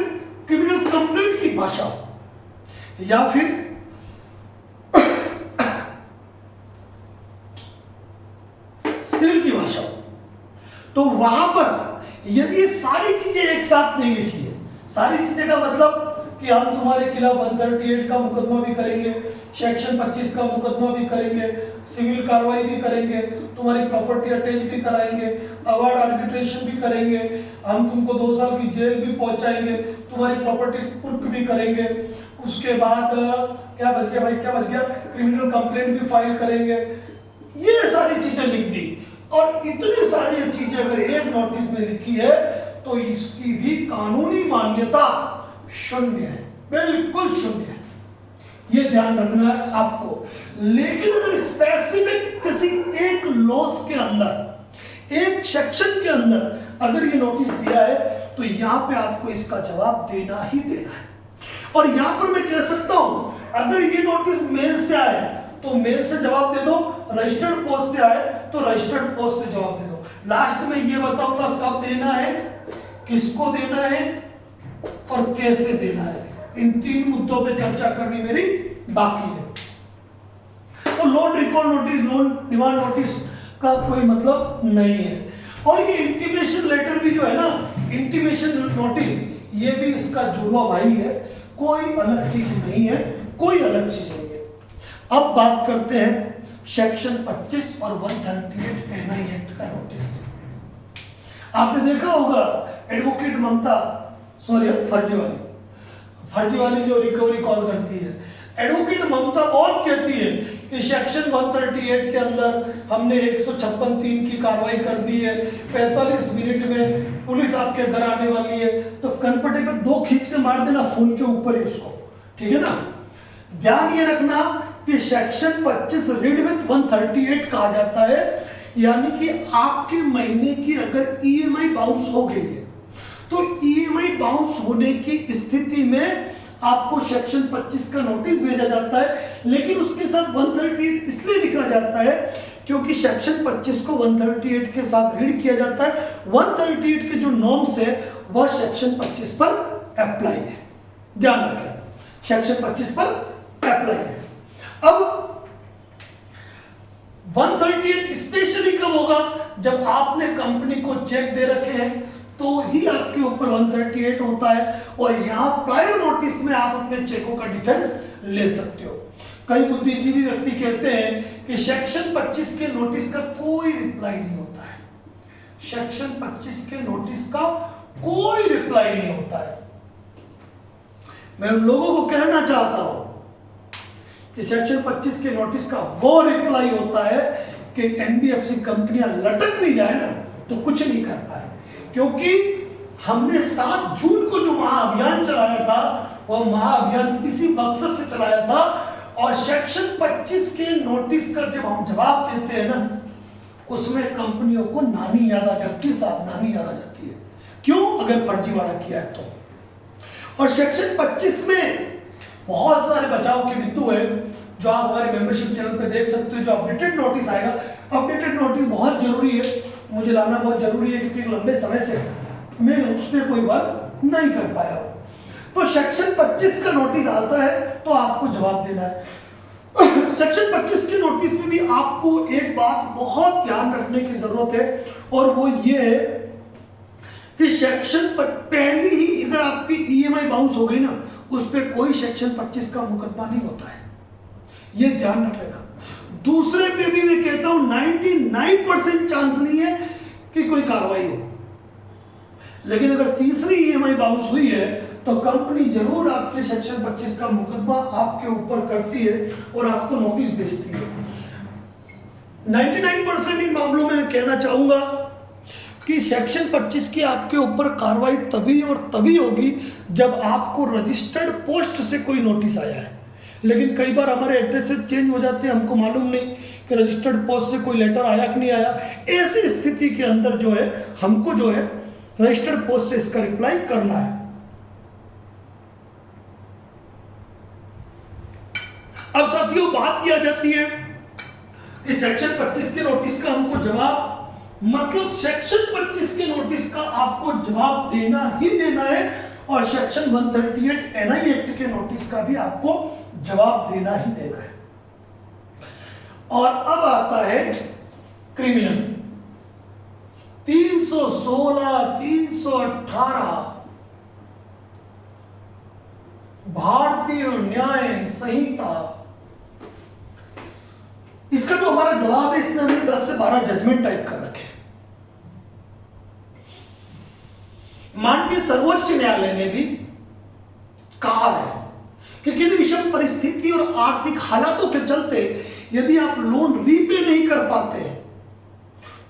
क्रिमिनल कंप्लेंट की भाषा या फिर सिविल की भाषा, तो वहां पर यदि ये सारी चीजें एक साथ नहीं लिखी है, सारी चीजें का मतलब कि हम तुम्हारे खिलाफ 138 का मुकदमा भी करेंगे, सेक्शन 25 का मुकदमा भी करेंगे, सिविल कार्रवाई भी करेंगे, तुम्हारी प्रॉपर्टी अटैच भी कराएंगे, अवार्ड आर्बिट्रेशन भी करेंगे, हम तुमको 2 साल की जेल भी पहुंचाएंगे, तुम्हारी प्रॉपर्टी कुर्क भी करेंगे, उसके बाद क्या बच गया भाई, क्या बच गया, क्रिमिनल कंप्लेंट भी फाइल करेंगे, ये सारी चीजें लिख दी। और इतनी सारी चीजें अगर एक नोटिस में लिखी है तो इसकी भी कानूनी मान्यता शून्य है, बिल्कुल शून्य है, ये ध्यान रखना है आपको। लेकिन अगर स्पेसिफिक किसी एक लॉस के अंदर, एक सेक्शन के अंदर अगर ये नोटिस दिया है तो यहां पे आपको इसका जवाब देना ही देना है। और यहां पर मैं कह सकता हूं अगर ये नोटिस मेल से आए तो मेल से जवाब दे दो, रजिस्टर्ड पोस्ट से आए तो रजिस्टर्ड पोस्ट से जवाब दे दो। लास्ट में ये बताऊंगा कब देना है, किसको देना है और कैसे देना है, इन 3 मुद्दों पे चर्चा करनी मेरी बाकी है। तो loan recall notice, loan demand notice का कोई मतलब नहीं है। और ये इंटीमेशन लेटर भी जो है ना, इंटीमेशन नोटिस, ये भी इसका जुड़वा भाई है, कोई अलग चीज नहीं है, कोई अलग चीज नहीं है। अब बात करते हैं सेक्शन 25 और 138 एनआई एक्ट का नोटिस। आपने देखा होगा एडवोकेट ममता, सॉरी फर्जी वाली जो रिकवरी कॉल करती है, एडवोकेट ममता बहुत कहती है कि सेक्शन 138 के अंदर हमने 156(3) की कार्रवाई कर दी है, 45 मिनट में पुलिस आपके घर आने वाली है, तो कनपटे पे 2 खींच के मार देना फोन के ऊपर ही उसको, ठीक है ना। ध्यान ये रखना कि सेक्शन 25 रीड विथ 138 कहा जाता है, यानी कि आपके महीने की अगर ईएमआई बाउंस हो गई है तो ईएमआई बाउंस होने की स्थिति में आपको सेक्शन 25 का नोटिस भेजा जाता है। लेकिन उसके साथ 138 इसलिए लिखा जाता है क्योंकि सेक्शन 25 को 138 के साथ रीड किया जाता है। 138 के जो नॉर्म्स है वह सेक्शन 25 पर अप्लाई है, ध्यान रखें, सेक्शन 25 पर अप्लाई है। अब 138 स्पेशली कब होगा, जब आपने कंपनी को चेक दे रखे हैं तो ही आपके ऊपर 138 होता है, और यहां प्रायर नोटिस में आप अपने चेकों का डिफेंस ले सकते हो। कई बुद्धिजीवी व्यक्ति कहते हैं कि सेक्शन 25 के नोटिस का कोई रिप्लाई नहीं होता है, सेक्शन 25 के नोटिस का कोई रिप्लाई नहीं होता है। मैं उन लोगों को कहना चाहता हूं कि सेक्शन 25 के नोटिस का वो रिप्लाई होता है कि एनबीएफसी कंपनियां लटक भी जाए ना तो कुछ नहीं कर पाए, क्योंकि हमने 7 जून को जो महाअभियान चलाया था वो महाअभियान इसी मकसद से चलाया था। और सेक्शन 25 के नोटिस का जब हम जवाब देते हैं ना, उसमें कंपनियों को नानी याद आ जाती है, सावधानी याद आ जाती है। क्यों? अगर फर्जीवाड़ा किया है तो। और सेक्शन 25 में बहुत सारे बचाव के बिंदु है जो आप हमारे मेंबरशिप चैनल पे देख सकते हो। जो अपडेटेड नोटिस आएगा, अपडेटेड नोटिस बहुत जरूरी है, मुझे लाना बहुत जरूरी है, क्योंकि लंबे समय से मैं उसमें कोई वर्क नहीं कर पाया। तो सेक्शन 25 का नोटिस आता है तो आपको जवाब देना है। सेक्शन 25 के नोटिस में भी आपको एक बात बहुत ध्यान रखने की जरूरत है, और वो ये है कि सेक्शन पहली ही अगर आपकी ईएमआई बाउंस हो गई ना, उस पर कोई सेक्शन 25 का मुकदमा नहीं होता है, ये ध्यान रख लेना। दूसरे पे भी मैं कहता हूं 99% चांस नहीं है कि कोई कार्रवाई हो, लेकिन अगर तीसरी ईएमआई बाउंस हुई है तो कंपनी जरूर आपके सेक्शन 25 का मुकदमा आपके ऊपर करती है और आपको नोटिस भेजती है। 99% इन मामलों में कहना चाहूंगा कि सेक्शन 25 की आपके ऊपर कार्रवाई तभी और तभी होगी जब आपको रजिस्टर्ड पोस्ट से कोई नोटिस आया है। लेकिन कई बार हमारे एड्रेसेस चेंज हो जाते हैं, हमको मालूम नहीं कि रजिस्टर्ड पोस्ट से कोई लेटर आया कि नहीं आया। ऐसी स्थिति के अंदर जो है हमको जो है रजिस्टर्ड पोस्ट से इसका रिप्लाई करना है। अब साथियों बात यह आ जाती है कि सेक्शन 25 के नोटिस का हमको जवाब, मतलब सेक्शन 25 के नोटिस का आपको जवाब देना ही देना है, और सेक्शन 138 एनआई एक्ट के नोटिस का भी आपको जवाब देना ही देना है। और अब आता है क्रिमिनल 316, 318 भारतीय न्याय संहिता। इसका जो हमारा जवाब है, इसमें हमने 10 से 12 जजमेंट टाइप कर रखे। माननीय सर्वोच्च न्यायालय ने भी कहा है कि किन विषम परिस्थिति और आर्थिक हालातों के चलते यदि आप लोन रीपे नहीं कर पाते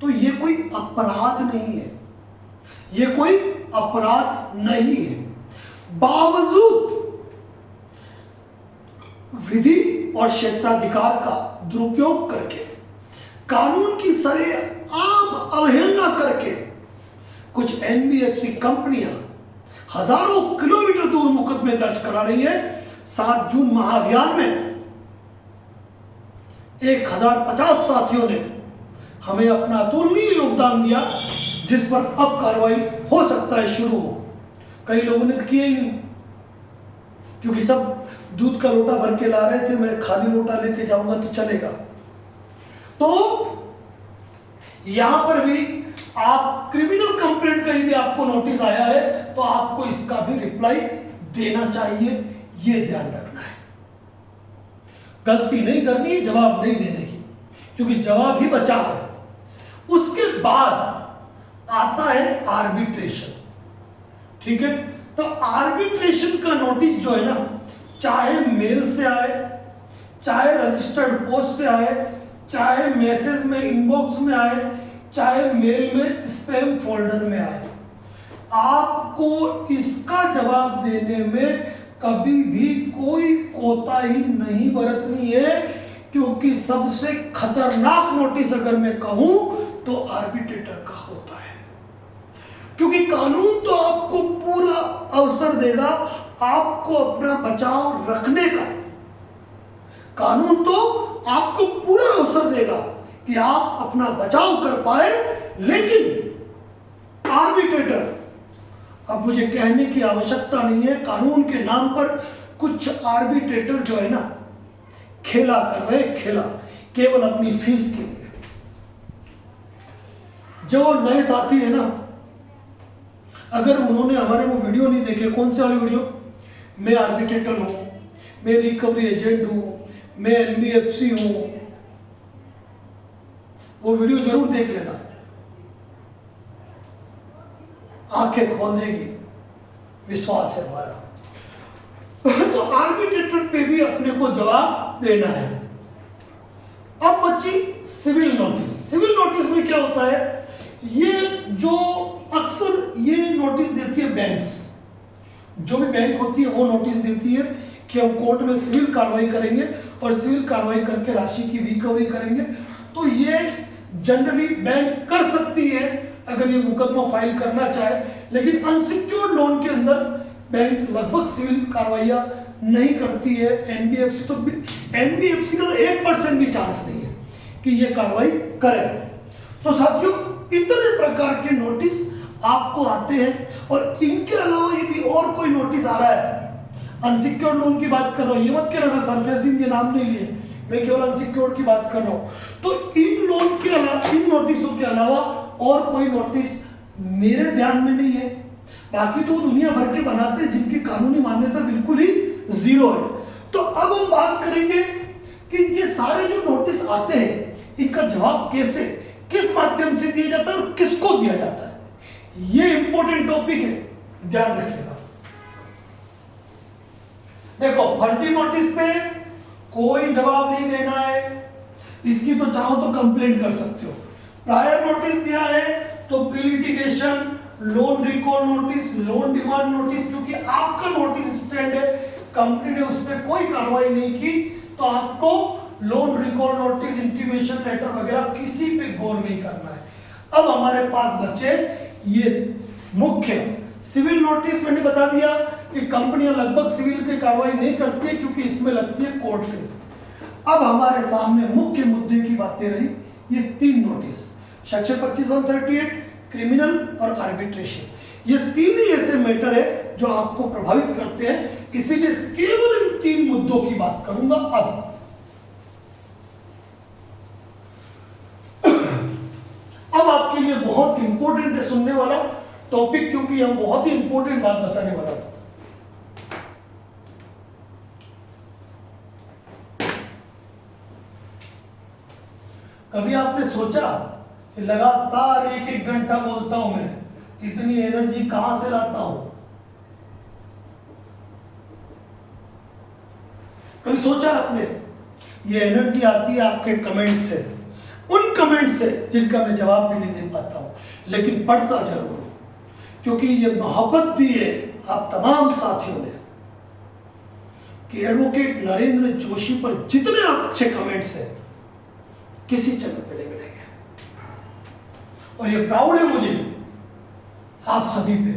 तो ये कोई अपराध नहीं है, ये कोई अपराध नहीं है। बावजूद विधि और क्षेत्राधिकार का दुरुपयोग करके, कानून की सरेआम अवहेलना करके कुछ एनबीएफसी कंपनियां हजारों किलोमीटर दूर मुकदमे दर्ज करा रही है। 7 जून महाअभियान में 1050 साथियों ने हमें अपना अतुलनीय योगदान दिया, जिस पर अब कार्रवाई हो सकता है शुरू हो। कई लोगों ने तो किया ही नहीं, क्योंकि सब दूध का लोटा भर के ला रहे थे, मैं खाली लोटा लेके जाऊंगा तो चलेगा। तो यहां पर भी आप क्रिमिनल कंप्लेंट का यदि आपको नोटिस आया है तो आपको इसका भी रिप्लाई देना चाहिए, ये ध्यान रखना है। गलती नहीं करनी है जवाब नहीं देने की, क्योंकि जवाब ही बचाव है। उसके बाद आता है आर्बिट्रेशन, ठीक है। तो आर्बिट्रेशन का नोटिस जो है ना, चाहे मेल से आए, चाहे रजिस्टर्ड पोस्ट से आए, चाहे मैसेज में इनबॉक्स में आए, चाहे मेल में स्पैम फोल्डर में आए, आपको इसका जवाब देने में कभी भी कोई कोताही नहीं बरतनी है। क्योंकि सबसे खतरनाक नोटिस अगर मैं कहूं तो आर्बिट्रेटर का होता है, क्योंकि कानून तो आपको पूरा अवसर देगा आपको अपना बचाव रखने का। कानून तो आपको पूरा अवसर देगा कि आप अपना बचाव कर पाए, लेकिन आर्बिट्रेटर, अब मुझे कहने की आवश्यकता नहीं है, कानून के नाम पर कुछ आर्बिट्रेटर जो है ना खेला कर रहे, खेला केवल अपनी फीस के लिए। जो नए साथी है ना, अगर उन्होंने हमारे वो वीडियो नहीं देखे, कौन से वाले वीडियो, मैं आर्बिट्रेटर हूं, मैं रिकवरी एजेंट हूं, मैं एनबीएफसी हूं, वो वीडियो जरूर देख लेना, आंखें खोल देगी, विश्वास है हमारा। तो आर्बिट्रेटर पे भी अपने को जवाब देना है। अब बच्ची सिविल नोटिस। सिविल नोटिस में क्या होता है, ये जो अक्सर ये नोटिस देती है बैंक्स, जो भी बैंक होती है वो नोटिस देती है कि हम कोर्ट में सिविल कार्रवाई करेंगे और सिविल कार्रवाई करके राशि की रिकवरी करेंगे। तो ये जनरली बैंक कर सकती है अगर ये मुकदमा फाइल करना चाहे, लेकिन अनसिक्योर्ड लोन के अंदर बैंक लगभग सिविल कार्रवाइयां नहीं करती है। एनबीएफसी तो एनबीएफसी का तो 1% भी चांस नहीं है कि ये कार्रवाई करे। तो साथियों इतने प्रकार के नोटिस आपको आते हैं, और इनके अलावा यदि और कोई नोटिस आ रहा है, अनसिक्योर्ड लोन की बात कर रहा हूं, ये मत कहना सर सरफेसिंग ये नाम नहीं लिए, मैं केवल अनसिक्योर्ड की बात कर रहा हूं। तो इन लोन के अलावा, इन नोटिसों के अलावा और कोई नोटिस मेरे ध्यान में नहीं है। बाकी तो दुनिया भर के बनाते हैं जिनकी कानूनी मान्यता बिल्कुल ही जीरो है। तो अब हम बात करेंगे कि ये सारे जो नोटिस आते हैं इनका जवाब कैसे, किस माध्यम से दिया जाता है और किसको दिया जाता है, ये इंपॉर्टेंट टॉपिक है, ध्यान रखिएगा। देखो फर्जी नोटिस पे कोई जवाब नहीं देना है, इसकी तो चाहो तो कंप्लेंट कर सकते हो। प्रायर नोटिस दिया है तो pre litigation, loan recall notice, loan demand notice, क्योंकि आपका नोटिस स्टैंड है, कंपनी ने उस पर कोई कार्रवाई नहीं की, तो आपको loan recall notice, intimation letter वगैरह किसी पे गौर नहीं करना है। अब हमारे पास बचे ये मुख्य सिविल नोटिस। मैंने बता दिया कि कंपनियां लगभग सिविल की कार्रवाई नहीं करती है क्योंकि इसमें लगती है कोर्ट फीस। अब हमारे सामने मुख्य मुद्दे की बातें रही ये 3 नोटिस, सेक्शन 25(1)38 क्रिमिनल और आर्बिट्रेशन, ये 3 ही ऐसे मैटर है जो आपको प्रभावित करते हैं, इसीलिए केवल इन 3 मुद्दों की बात करूंगा। अब आपके लिए बहुत इंपॉर्टेंट है सुनने वाला टॉपिक, क्योंकि हम बहुत ही इंपॉर्टेंट बात बताने वाला हूं। कभी आपने सोचा कि लगातार 1-1 घंटा बोलता हूं मैं, इतनी एनर्जी कहां से लाता हूं? कभी सोचा आपने? ये एनर्जी आती है आपके कमेंट से, उन कमेंट से जिनका मैं जवाब भी नहीं दे पाता हूं, लेकिन पढ़ता जरूर हूं, क्योंकि ये मोहब्बत दी है आप तमाम साथियों ने कि एडवोकेट नरेंद्र जोशी पर जितने अच्छे कमेंट्स हैं किसी चैनल पे नहीं मिलेंगे, और ये प्राउड है मुझे आप सभी पे।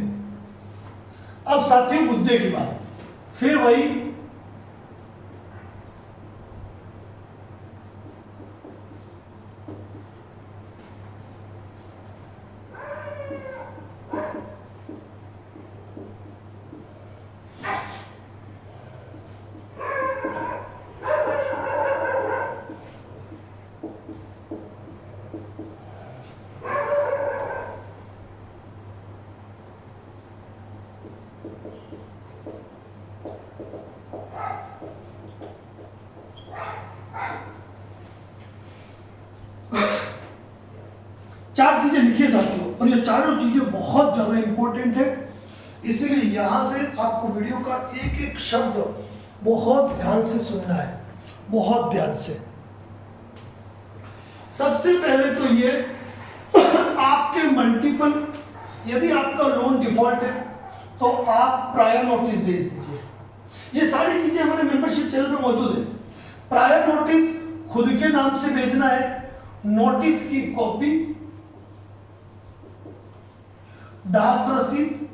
अब साथियों मुद्दे की बात, फिर वही चार चीजें लिखिए साथियों, और ये चारों चीजें बहुत ज्यादा इंपॉर्टेंट है, इसीलिए यहां से आपको वीडियो का एक एक शब्द बहुत ध्यान से सुनना है, बहुत ध्यान से। सबसे पहले तो ये आपके मल्टीपल, यदि आपका लोन डिफॉल्ट है तो आप प्रायर नोटिस भेज दीजिए। ये सारी चीजें हमारे मेंबरशिप चैनल पे मौजूद है। प्रायर नोटिस खुद के नाम से भेजना है, नोटिस की कॉपी, डाक रसीद,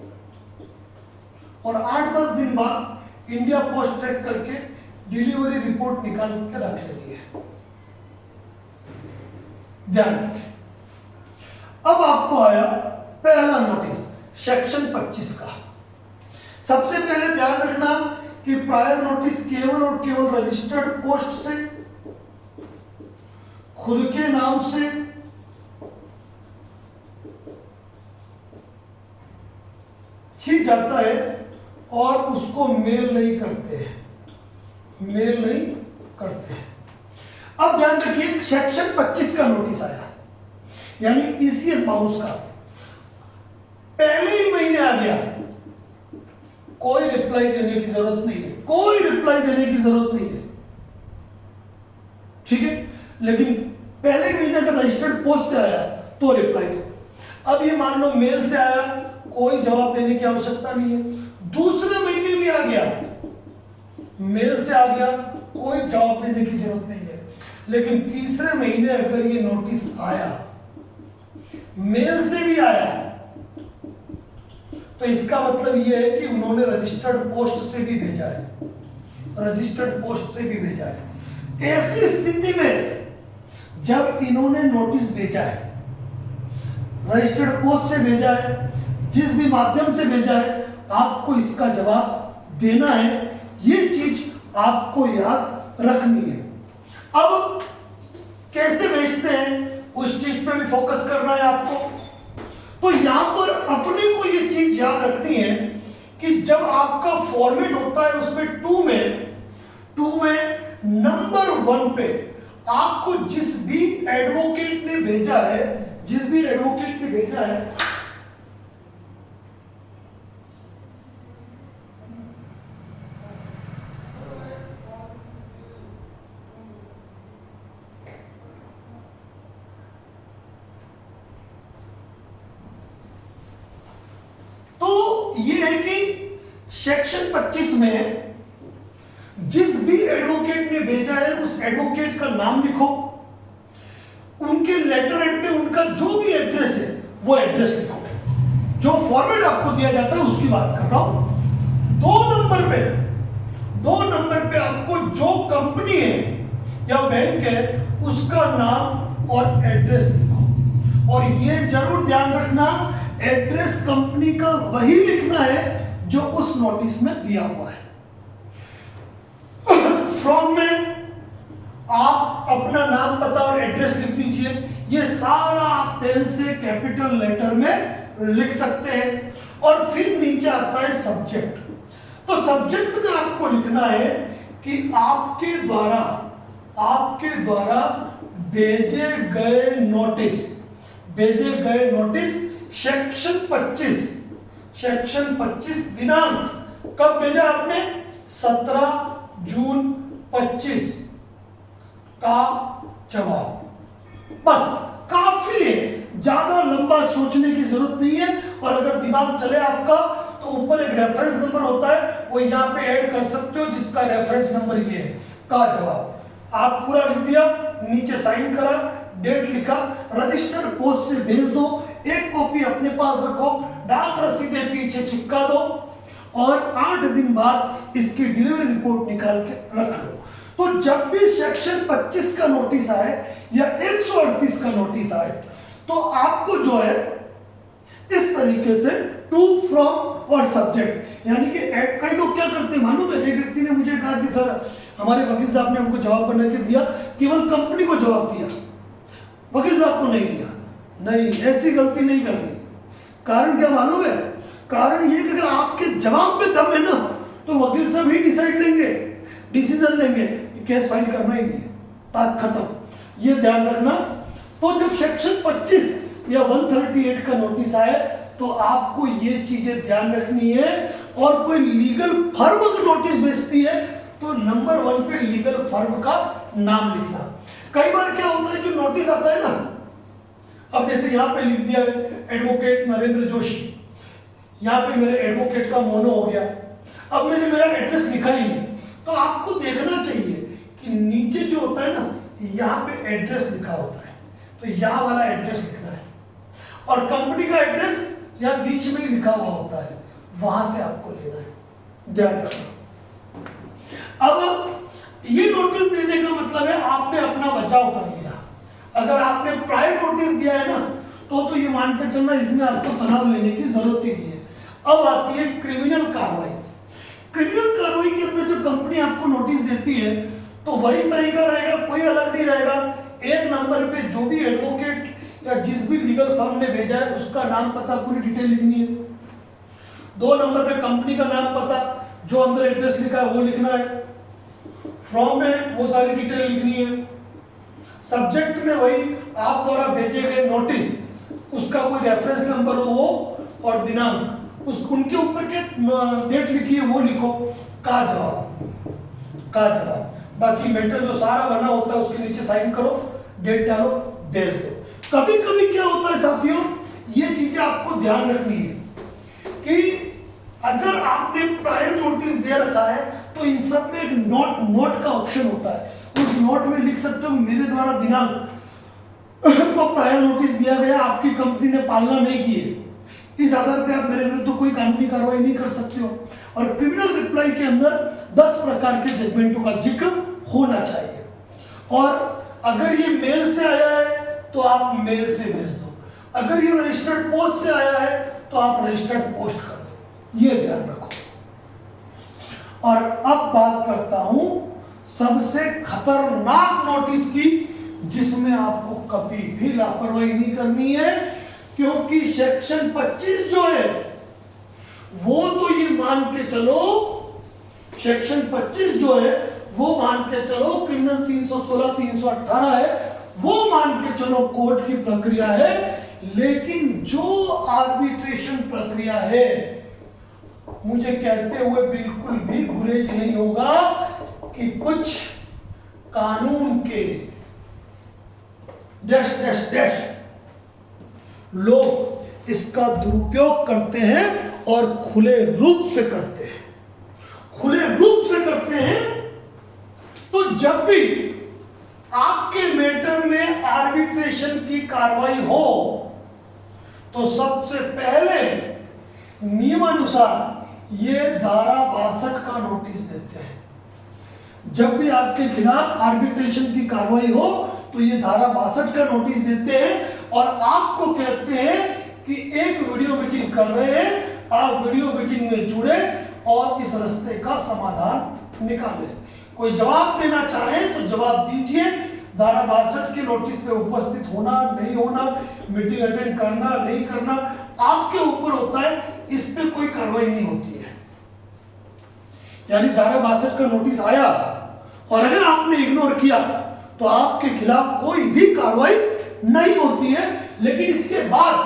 और 8-10 दिन बाद इंडिया पोस्ट ट्रैक करके डिलीवरी रिपोर्ट निकाल के रख लेनी है। ध्यान रखें। अब आपको आया पहला नोटिस सेक्शन 25 का। सबसे पहले ध्यान रखना कि प्रायर नोटिस केवल और केवल रजिस्टर्ड पोस्ट से, खुद के नाम से, ही जाता है और उसको मेल नहीं करते हैं, मेल नहीं करते हैं। अब ध्यान रखिए सेक्शन 25 का नोटिस आया, यानी ईसीएस बाउंस का, पहले ही महीने आ गया, कोई रिप्लाई देने की जरूरत नहीं है। कोई रिप्लाई देने की जरूरत नहीं है, ठीक है। लेकिन पहले महीने अगर रजिस्टर्ड पोस्ट से आया तो रिप्लाई दो। अब ये मान लो मेल से आया, कोई जवाब देने की आवश्यकता नहीं है। दूसरे महीने भी आ गया, मेल से आ गया, कोई जवाब देने की जरूरत नहीं है। लेकिन तीसरे महीने अगर ये नोटिस आया, मेल से भी आया, तो इसका मतलब ये है कि उन्होंने रजिस्टर्ड पोस्ट से भी भेजा है, रजिस्टर्ड पोस्ट से भी भेजा है। ऐसी स्थिति में जब इन्होंने नोटिस भेजा है, रजिस्टर्ड पोस्ट से भेजा है, जिस भी माध्यम से भेजा है, आपको इसका जवाब देना है। ये चीज आपको याद रखनी है। अब कैसे भेजते हैं उस चीज पे भी फोकस करना है आपको। तो यहां पर अपने को ये चीज याद रखनी है कि जब आपका फॉर्मेट होता है उसमें टू में नंबर 1 पे आपको जिस भी एडवोकेट ने भेजा है, जिस भी एडवोकेट ने भेजा है, तो ये है कि सेक्शन 25 में जिस भी एडवोकेट ने भेजा है उस एडवोकेट का नाम लिखो, उनके लेटर हेड पे उनका जो भी एड्रेस है वो एड्रेस लिखो। जो फॉर्मेट आपको दिया जाता है उसकी बात कर रहा हूं। 2 नंबर पे आपको जो कंपनी है या बैंक है उसका नाम और एड्रेस लिखो। और ये जरूर ध्यान रखना, एड्रेस कंपनी का वही लिखना है जो उस नोटिस में दिया हुआ है। फ्रॉम में आप अपना नाम, पता और एड्रेस लिख दीजिए। ये सारा आप पेन से कैपिटल लेटर में लिख सकते हैं। और फिर नीचे आता है सब्जेक्ट। तो सब्जेक्ट में आपको लिखना है कि आपके द्वारा भेजे गए नोटिस सेक्शन 25 दिनांक कब भेजा आपने, 17 जून 25 का जवाब। बस काफी है, ज्यादा लंबा सोचने की जरूरत नहीं है। और अगर दिमाग चले आपका तो ऊपर एक रेफरेंस नंबर होता है, वो यहाँ पे ऐड कर सकते हो, जिसका रेफरेंस नंबर ये है, का जवाब। आप पूरा लिख दिया, नीचे साइन करा, डेट लिखा, रजिस्टर्ड पोस्ट से भेज दो। एक कॉपी अपने पास रखो, डाक रसीदें पीछे चिपका दो और 8 दिन बाद इसकी डिलीवरी रिपोर्ट निकाल के रख लो। तो जब भी सेक्शन 25 का नोटिस आए या 138 का नोटिस आए तो आपको जो है इस तरीके से टू, फ्रॉम और सब्जेक्ट, यानी कि कई लोग क्या करते हैं मालूम है, एक व्यक्ति ने मुझे कहा कि सर हमारे वकील साहब ने हमको जवाब बना के दिया, केवल कंपनी को जवाब दिया, वकील साहब को नहीं दिया। नहीं, ऐसी गलती नहीं करनी। कारण क्या मालूम है, कारण ये कि अगर आपके जवाब में दम है ना तो वकील साहब ही डिसीजन लेंगे, केस फाइल करना ही नहीं है, बात खत्म। ये ध्यान रखना। तो जब सेक्शन 25 या 138 का नोटिस आए तो आपको ये चीजें ध्यान रखनी है। और कोई लीगल फर्म अगर नोटिस भेजती है तो नंबर 1 पे लीगल फर्म का नाम लिखना। कई बार क्या होता है, जो नोटिस आता है ना, अब जैसे यहाँ पे लिख दिया एडवोकेट नरेंद्र जोशी, यहाँ पे मेरे एडवोकेट का मोनो हो गया। अब मैंने मेरा एड्रेस लिखा ही नहीं, तो आपको देखना चाहिए कि नीचे जो होता है ना, यहाँ पे एड्रेस लिखा होता है, तो यहाँ वाला एड्रेस लिखना है। और कंपनी का एड्रेस यहाँ बीच में ही लिखा हुआ होता है, वहां से आपको लेना है, ध्यान रखना। अब ये नोटिस देने का मतलब है आपने अपना बचाव कर लिया। अगर आपने प्राइवेट नोटिस दिया है ना तो ये मान के चलना, इसमें आपको तनाव लेने की जरूरत ही नहीं है। अब आती है क्रिमिनल कार्रवाई। क्रिमिनल कार्रवाई के अंदर जब कंपनी आपको नोटिस देती है तो वही तरीका रहेगा, कोई अलग नहीं रहेगा। 1 नंबर पे जो भी एडवोकेट या जिस भी लीगल फर्म ने भेजा है उसका नाम, पता, पूरी डिटेल लिखनी है। 2 नंबर पे कंपनी का नाम, पता, जो अंदर एड्रेस लिखा है वो लिखना है। फ्रॉम में वो सारी डिटेल लिखनी है। सब्जेक्ट में वही आप द्वारा भेजे गए नोटिस, उसका कोई रेफरेंस नंबर हो वो, और दिनांक, उस उनके ऊपर के डेट लिखी है वो लिखो, का जवाब। का जवाब। बाकी मैटर जो सारा बना होता है उसके नीचे साइन करो, डेट डालो, भेज दो। कभी कभी क्या होता है साथियों, ये चीजें आपको ध्यान रखनी है कि अगर आपने प्रायर नोटिस दे रखा है तो इन सब में एक नोट का ऑप्शन होता है। उस नोट में लिख सकते हो मेरे द्वारा दिनांक को प्रायर नोटिस दिया गया, आपकी कंपनी ने पालना नहीं की है, इस आधार पे आप मेरे विरुद्ध कोई कानूनी कार्रवाई नहीं कर सकते हो। और क्रिमिनल रिप्लाई के अंदर 10 प्रकार के जजमेंटों का जिक्र होना चाहिए। और अगर ये मेल से आया है तो आप मेल से भेज दो, अगर ये रजिस्टर्ड पोस्ट से आया है तो आप रजिस्टर्ड पोस्ट कर दो, ये ध्यान रखो। और अब बात करता हूं सबसे खतरनाक नोटिस की, जिसमें आपको कभी भी लापरवाही नहीं करनी है, क्योंकि सेक्शन 25 जो है वो तो ये मान के चलो, सेक्शन 25 जो है वो मान के चलो क्रिमिनल 316 318 है, वो मान के चलो कोर्ट की प्रक्रिया है। लेकिन जो आर्बिट्रेशन प्रक्रिया है, मुझे कहते हुए बिल्कुल भी गुरेज नहीं होगा कि कुछ कानून के डैश डैश डैश लोग इसका दुरुपयोग करते हैं और खुले रूप से करते हैं, खुले रूप से करते हैं। तो जब भी आपके मैटर में आर्बिट्रेशन की कार्रवाई हो तो सबसे पहले नियमानुसार ये धारा 62 का नोटिस देते हैं। जब भी आपके खिलाफ आर्बिट्रेशन की कार्रवाई हो तो ये धारा 62 का नोटिस देते हैं और आपको कहते हैं कि एक वीडियो मीटिंग कर रहे हैं, आप वीडियो मीटिंग में जुड़े और इस रास्ते का समाधान निकालें। कोई जवाब देना चाहे तो जवाब दीजिए। धारा 62 के नोटिस पे उपस्थित होना नहीं होना, मीटिंग अटेंड करना नहीं करना आपके ऊपर होता है, इस पे कोई कार्रवाई नहीं होती है। यानी धारा 62 का नोटिस आया और अगर आपने इग्नोर किया तो आपके खिलाफ कोई भी कार्रवाई नहीं होती है। लेकिन इसके बाद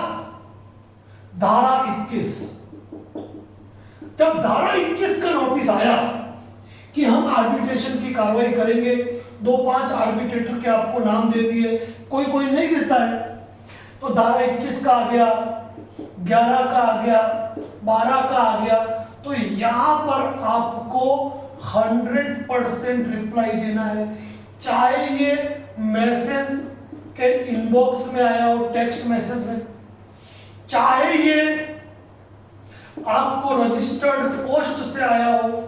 धारा 21, जब धारा 21 का नोटिस आया कि हम आर्बिट्रेशन की कार्रवाई करेंगे, 2-5 आर्बिट्रेटर के आपको नाम दे दिए, कोई कोई नहीं देता है, तो धारा 21 का आ गया, 11 का आ गया, 12 का आ गया। तो यहां पर आपको 100% रिप्लाई देना है, चाहे ये मैसेज के इनबॉक्स में आया हो, टेक्स्ट मैसेज में, चाहे ये आपको रजिस्टर्ड पोस्ट से आया हो,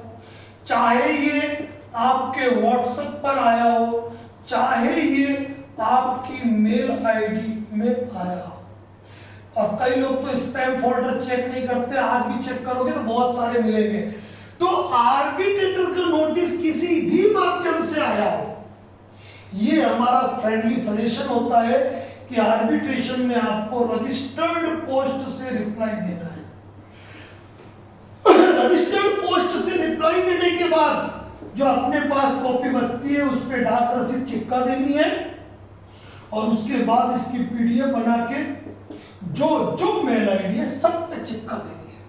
चाहे ये आपके व्हाट्सएप पर आया हो, चाहे ये आपकी मेल आईडी में आया हो। और कई लोग तो स्पैम फोल्डर चेक नहीं करते, आज भी चेक करोगे तो बहुत सारे मिलेंगे। तो आर्बिट्रेटर का नोटिस किसी भी माध्यम से आया हो, ये हमारा फ्रेंडली सजेशन होता है कि आर्बिट्रेशन में आपको रजिस्टर्ड पोस्ट से रिप्लाई देना है। रजिस्टर्ड पोस्ट से रिप्लाई देने के बाद जो अपने पास कॉपी बनती है उस पर डाक रसीद चिपका देनी है और उसके बाद इसकी पीडीएफ बना के जो जो मेल आईडी है सब पे चिपका देनी है।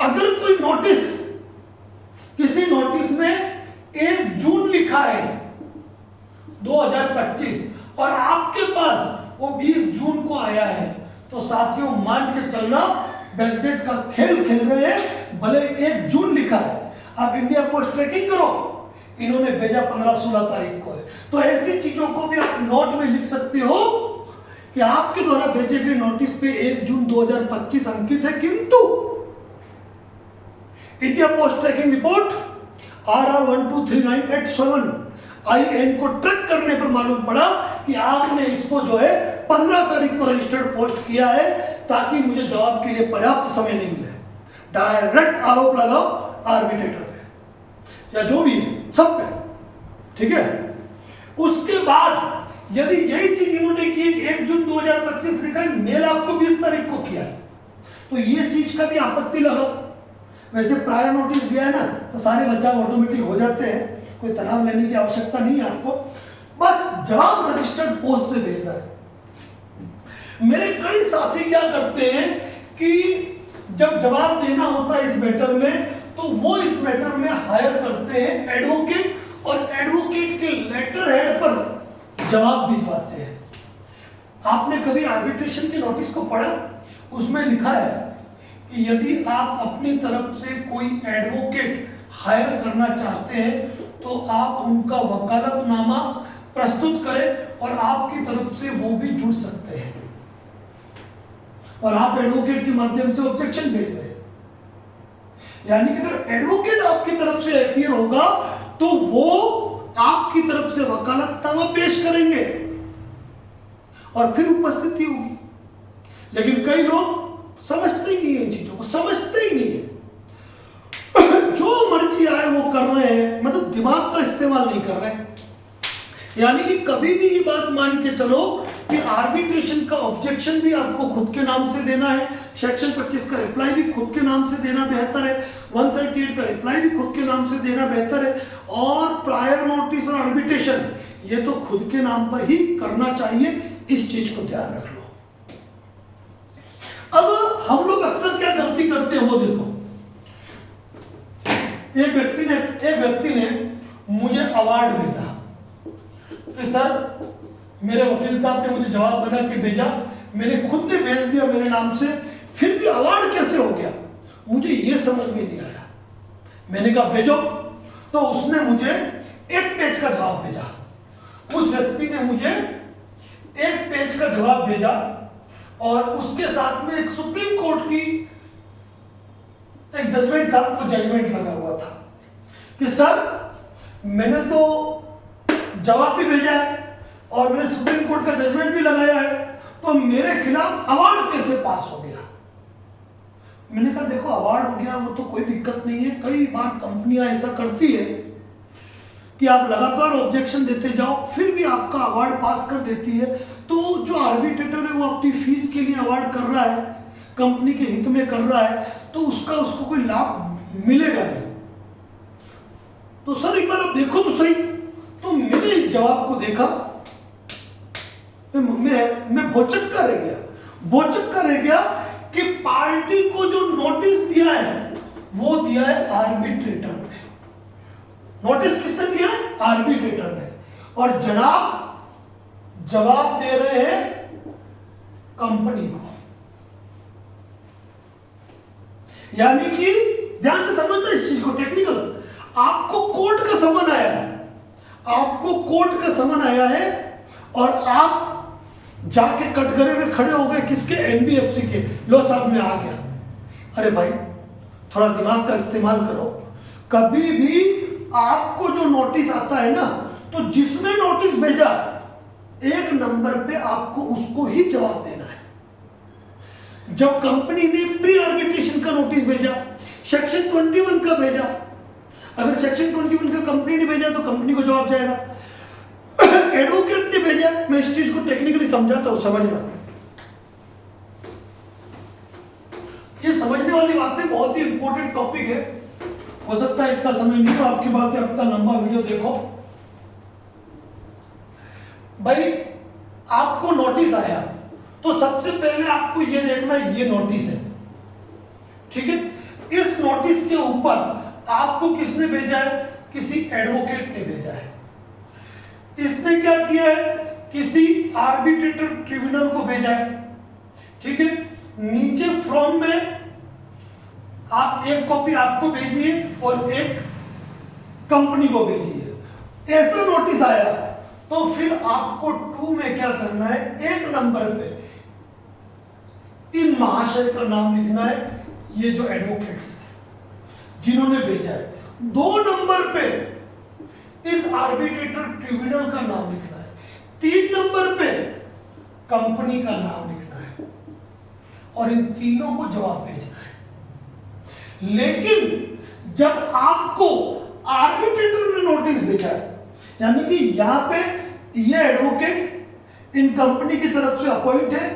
अगर कोई नोटिस, किसी नोटिस में 1 जून लिखा है 2025 और आपके पास वो 20 जून को आया है, तो साथियों मान के चलना बैकडेट का खेल खेल रहे हैं। भले 1 जून लिखा है, आप इंडिया पोस्ट ट्रैकिंग करो, इन्होंने भेजा 15-16 तारीख को है। तो ऐसी चीजों को भी आप नोट में लिख सकते हो कि आपके द्वारा भेजे गए नोटिस पे 1 जून 2025 अंकित है, किंतु India Post tracking report RR123987 IN को ट्रैक करने पर मालूम पड़ा कि आपने इसको जो है 15 तारीख को रजिस्टर्ड पोस्ट किया है, ताकि मुझे जवाब के लिए पर्याप्त समय नहीं मिले। डायरेक्ट आरोप लगाओ आर्बिट्रेटर पे या जो भी है सब पे, ठीक है। उसके बाद यदि यही चीज इन्होंने की 1 जून 2025 लिखा है, मेल आपको 20 तारीख को किया, तो ये चीज का भी आपत्ति लगाओ। वैसे प्रायर नोटिस दिया है ना, तो सारे बचाव ऑटोमेटिक हो जाते हैं, कोई तनाव लेने की आवश्यकता नहीं है आपको, बस जवाब रजिस्टर्ड पोस्ट से भेजना है। मेरे कई साथी क्या करते हैं कि जब जवाब देना होता है इस मैटर में, तो वो इस मैटर में हायर करते हैं एडवोकेट, और एडवोकेट के लेटर हेड पर जवाब भिजवाते हैं। आपने कभी आर्बिट्रेशन के नोटिस को पढ़ा? उसमें लिखा है कि यदि आप अपनी तरफ से कोई एडवोकेट हायर करना चाहते हैं तो आप उनका वकालतनामा प्रस्तुत करें और आपकी तरफ से वो भी जुड़ सकते हैं, और आप एडवोकेट के माध्यम से ऑब्जेक्शन भेज दें। यानी कि अगर एडवोकेट आपकी तरफ से अपीयर होगा तो वो आपकी तरफ से वकालतनामा पेश करेंगे और फिर उपस्थिति होगी। लेकिन कई लोग समझते ही नहीं है इन चीजों को, समझते ही नहीं है, जो मर्जी आए वो कर रहे हैं, मतलब दिमाग का इस्तेमाल नहीं कर रहे हैं। यानी कि कभी भी ये बात मान के चलो कि आर्बिट्रेशन का ऑब्जेक्शन भी आपको खुद के नाम से देना है, सेक्शन 25 का रिप्लाई भी खुद के नाम से देना बेहतर है, 138 का रिप्लाई भी खुद के नाम से देना बेहतर है, और प्रायर नोटिस और आर्बिट्रेशन ये तो खुद के नाम पर ही करना चाहिए। इस चीज को ध्यान रख लो। अब हम लोग अक्सर क्या गलती करते हैं वो देखो। एक व्यक्ति ने मुझे अवार्ड भेजा कि सर मेरे वकील साहब ने मुझे जवाब बना के भेजा, मैंने खुद ने भेज दिया मेरे नाम से, फिर भी अवार्ड कैसे हो गया मुझे ये समझ में नहीं आया। मैंने कहा भेजो, तो उसने मुझे 1 पेज का जवाब भेजा। उस व्यक्ति ने मुझे 1 पेज का जवाब भेजा और उसके साथ में एक सुप्रीम कोर्ट की एक जजमेंट था, वो जजमेंट लगा हुआ था कि सर मैंने तो जवाब भी भेजा है और मैंने सुप्रीम कोर्ट का जजमेंट भी लगाया है, तो मेरे खिलाफ अवार्ड कैसे पास हो गया। मैंने कहा देखो अवार्ड हो गया वो तो कोई दिक्कत नहीं है, कई बार कंपनियां ऐसा करती है कि आप लगातार ऑब्जेक्शन देते जाओ फिर भी आपका अवार्ड पास कर देती है। तो जो आर्बिट्रेटर है वो अपनी फीस के लिए अवार्ड कर रहा है, कंपनी के हित में कर रहा है, तो उसको कोई लाभ मिलेगा नहीं। तो सर एक बार आप देखो तो सही। तो मैंने इस जवाब को देखा, मैं भौचक्का रह गया कि पार्टी को जो नोटिस दिया है वो दिया है आर्बिट्रेटर ने। नोटिस किसने दिया है? आर्बिट्रेटर ने। और जनाब जवाब दे रहे हैं कंपनी को। यानी कि ध्यान से समझना इस चीज को, टेक्निकल। आपको कोर्ट का समन आया है, और आप जाके कटघरे में खड़े हो गए किसके? एनबीएफसी के। लो साहब मैं आ गया। अरे भाई थोड़ा दिमाग का इस्तेमाल करो। कभी भी आपको जो नोटिस आता है ना, तो जिसने नोटिस भेजा 1 नंबर पे आपको उसको ही जवाब देना है। जब कंपनी ने प्री आर्बिट्रेशन का नोटिस भेजा, सेक्शन 21 का भेजा, अगर सेक्शन 21 का कंपनी ने भेजा तो कंपनी को जवाब जाएगा। एडवोकेट ने भेजा, मैं इस चीज को टेक्निकली समझाता हूं, समझना। ये समझने वाली बातें बहुत ही इंपॉर्टेंट टॉपिक है। हो सकता है इतना समय नहीं तो आपकी बात है, इतना लंबा वीडियो देखो। भाई आपको नोटिस आया तो सबसे पहले आपको ये देखना ये नोटिस है, ठीक है। इस नोटिस के ऊपर आपको किसने भेजा है? किसी एडवोकेट ने भेजा है। इसने क्या किया है? किसी आर्बिट्रेटर ट्रिब्यूनल को भेजा है, ठीक है। नीचे फ्रॉम में आप एक कॉपी आपको भेजिए और एक कंपनी को भेजिए। ऐसा नोटिस आया तो फिर आपको 2 में क्या करना है? 1 नंबर पे इन महाशय का नाम लिखना है, ये जो एडवोकेट्स हैं जिन्होंने भेजा है। 2 नंबर पे इस आर्बिट्रेटर ट्रिब्यूनल का नाम लिखना है। 3 नंबर पे कंपनी का नाम लिखना है और इन तीनों को जवाब भेजना है। लेकिन जब आपको आर्बिट्रेटर ने नोटिस भेजा है, यानी कि यहां पे ये एडवोकेट इन कंपनी की तरफ से अपॉइंट है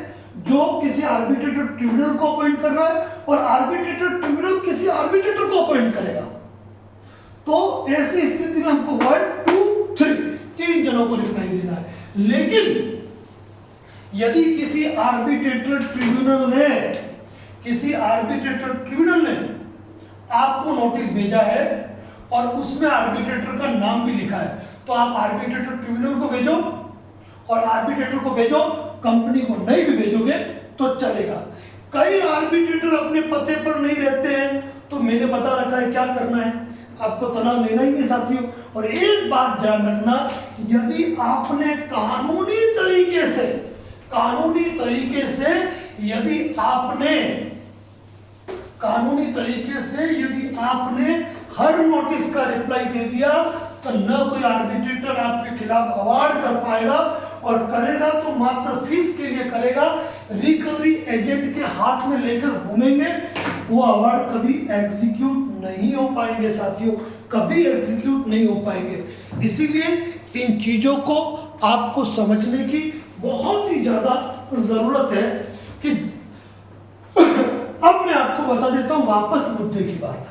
जो किसी आर्बिट्रेटर ट्रिब्यूनल को अपॉइंट कर रहा है, और आर्बिट्रेटर ट्रिब्यूनल किसी आर्बिट्रेटर को अपॉइंट करेगा। तो ऐसी स्थिति में हमको 1, 2, 3 जनों को लिखना ही देना है। लेकिन यदि किसी आर्बिट्रेटर ट्रिब्यूनल ने आपको नोटिस भेजा है और उसमें आर्बिट्रेटर का नाम भी लिखा है, तो आप आर्बिट्रेटर ट्रिब्यूनल को भेजो और आर्बिट्रेटर को भेजो, कंपनी को नहीं भी भेजोगे तो चलेगा। कई आर्बिट्रेटर अपने पते पर नहीं रहते हैं, तो मैंने बता रखा है क्या करना है, आपको तनाव लेना ही नहीं साथियों। और एक बात ध्यान रखना, यदि आपने कानूनी तरीके से यदि आपने हर नोटिस का रिप्लाई दे दिया, तो न कोई आर्बिट्रेटर आपके खिलाफ अवार्ड कर पाएगा, और करेगा तो मात्र फीस के लिए करेगा, रिकवरी एजेंट के हाथ में लेकर घूमेंगे, वो अवार्ड कभी एग्जीक्यूट नहीं हो पाएंगे साथियों, कभी एग्जीक्यूट नहीं हो पाएंगे। इसीलिए इन चीजों को आपको समझने की बहुत ही ज्यादा जरूरत है कि अब मैं आपको बता देता हूं वापस मुद्दे की बात।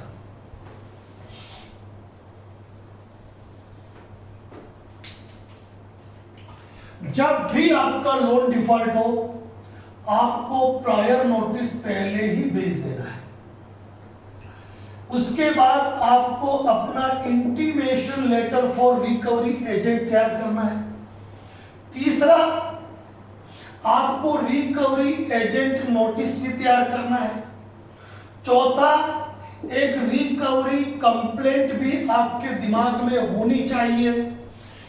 जब भी आपका लोन डिफॉल्ट हो, आपको प्रायर नोटिस पहले ही भेज देना है। उसके बाद आपको अपना intimation letter for recovery agent तैयार करना है। तीसरा, आपको रिकवरी एजेंट नोटिस भी तैयार करना है। चौथा, एक रिकवरी कंप्लेंट भी आपके दिमाग में होनी चाहिए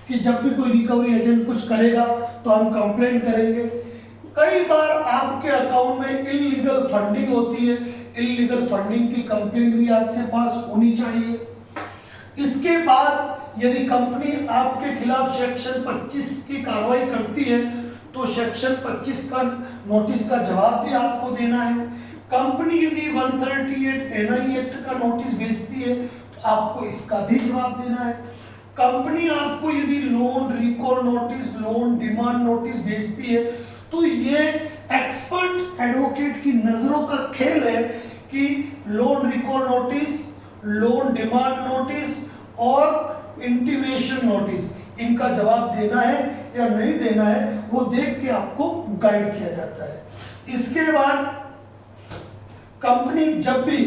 कि जब भी कोई रिकवरी एजेंट कुछ करेगा तो हम कंप्लेंट करेंगे। कई बार आपके अकाउंट में इल्लीगल फंडिंग होती है, इल्लीगल फंडिंग की कंप्लेंट भी आपके पास होनी चाहिए। इसके बाद यदि कंपनी आपके खिलाफ सेक्शन 25 की कार्रवाई करती है, तो सेक्शन 25 का नोटिस का जवाब भी आपको देना है। कंपनी यदि 138 NI एक्ट का नोटिस भेजती है, तो आपको इसका भी जवाब देना है। कंपनी आपको यदि loan recall notice, loan demand notice भेजती है, तो ये एक्सपर्ट एडवोकेट की नजरों का खेल है कि loan recall notice, loan demand notice और इंटीमेशन नोटिस, इनका जवाब देना है या नहीं देना है, वो देख के आपको गाइड किया जाता है। इसके बाद कंपनी जब भी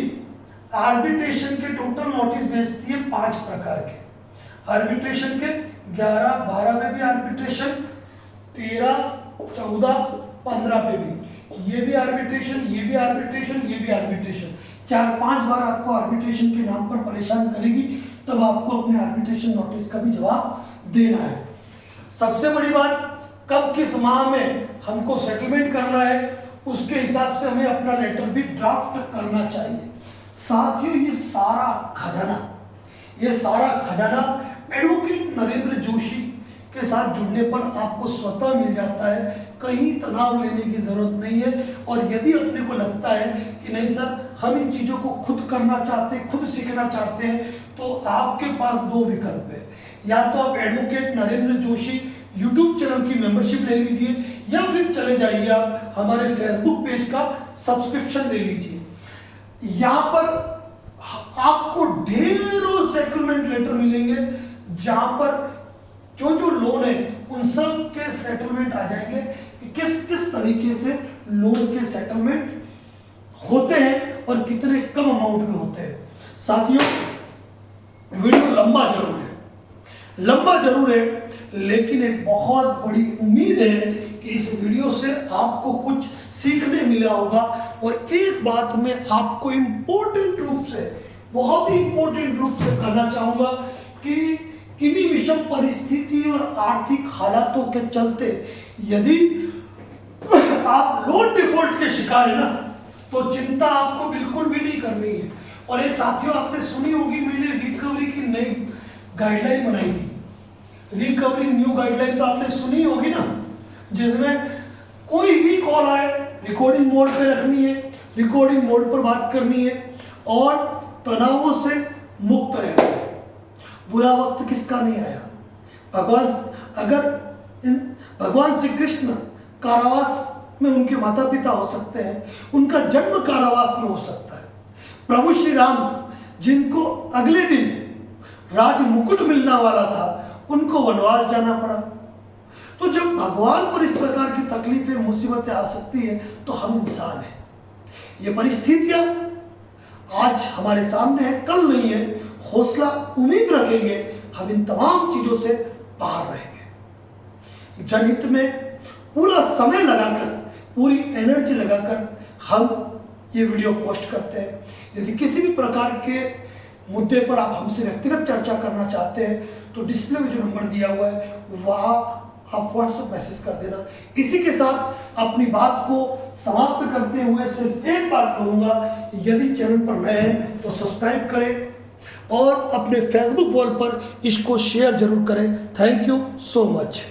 आर्बिट्रेशन के टोटल नोटिस भेजती है 5 प्रकार के, आर्बिट्रेशन के 11, 12 में भी आर्बिट्रेशन, 13, 14, 15 पे भी, ये भी आर्बिट्रेशन, ये भी आर्बिट्रेशन, ये भी आर्बिट्रेशन, 4-5 बार आपको आर्बिट्रेशन के नाम पर परेशान करेगी, तब आपको अपने आर्बिट्रेशन नोटिस का भी जवाब देना है। सबसे बड़ी बात, कब किस माह में हमको सेटलमेंट करना है, उसके हिसाब से हमें अपना लेटर भी ड्राफ्ट करना चाहिए। साथियों, ये सारा खजाना एडवोकेट नरेंद्र जोशी के साथ जुड़ने पर आपको स्वतः मिल जाता है, कहीं तनाव लेने की जरूरत नहीं है। और यदि अपने को लगता है कि नहीं सर, हम इन चीजों को खुद करना चाहते हैं, खुद सीखना चाहते हैं, तो आपके पास 2 विकल्प है। या तो आप advocate Narendra Joshi YouTube channel की मेंबरशिप ले लीजिए, या फिर चले जाइए आप हमारे फेसबुक पेज का सब्सक्रिप्शन ले लीजिए। यहाँ पर आपको ढेरों सेटलमेंट लेटर मिलेंगे, जहां पर जो लोन है उन सब के सेटलमेंट आ जाएंगे कि किस तरीके से लोन के सेटलमेंट होते हैं और कितने कम अमाउंट में होते हैं। साथियों, वीडियो लंबा जरूर है, लेकिन एक बहुत बड़ी उम्मीद है कि इस वीडियो से आपको कुछ सीखने मिला होगा। और एक बात मैं आपको बहुत ही इंपॉर्टेंट रूप से कहना चाहूंगा कि किन्हीं विषम परिस्थिति और आर्थिक हालातों के चलते यदि आप लोन डिफॉल्ट के शिकार है ना, तो चिंता आपको बिल्कुल भी नहीं करनी है। और एक साथियों, आपने सुनी होगी, मैंने रिकवरी की नई गाइडलाइन बनाई थी, रिकवरी न्यू गाइडलाइन, तो आपने सुनी होगी ना, जिसमें कोई भी कॉल आए रिकॉर्डिंग मोड पे रखनी है, रिकॉर्डिंग मोड पर बात करनी है और तनावों से मुक्त रहना है। बुरा वक्त किसका नहीं आया। भगवान श्री कृष्ण कारावास में उनके माता पिता हो सकते हैं, उनका जन्म कारावास में हो सकता है। प्रभु श्री राम, जिनको अगले दिन राज मुकुट मिलने वाला था, उनको वनवास जाना पड़ा। तो जब भगवान पर इस प्रकार की तकलीफें, मुसीबतें आ सकती है, तो हम इंसान हैं। ये परिस्थितियां आज हमारे सामने है, कल नहीं है। हौसला, उम्मीद रखेंगे, हम इन तमाम चीजों से बाहर रहेंगे। जनहित में पूरा समय लगाकर, पूरी एनर्जी लगाकर हम ये वीडियो पोस्ट करते हैं। यदि किसी भी प्रकार के मुद्दे पर आप हमसे व्यक्तिगत चर्चा करना चाहते हैं तो डिस्प्ले में जो नंबर दिया हुआ है वहाँ आप व्हाट्सएप मैसेज कर देना। इसी के साथ अपनी बात को समाप्त करते हुए सिर्फ एक बार कहूँगा, यदि चैनल पर नए हैं तो सब्सक्राइब करें और अपने फेसबुक वॉल पर इसको शेयर जरूर करें। Thank you so much.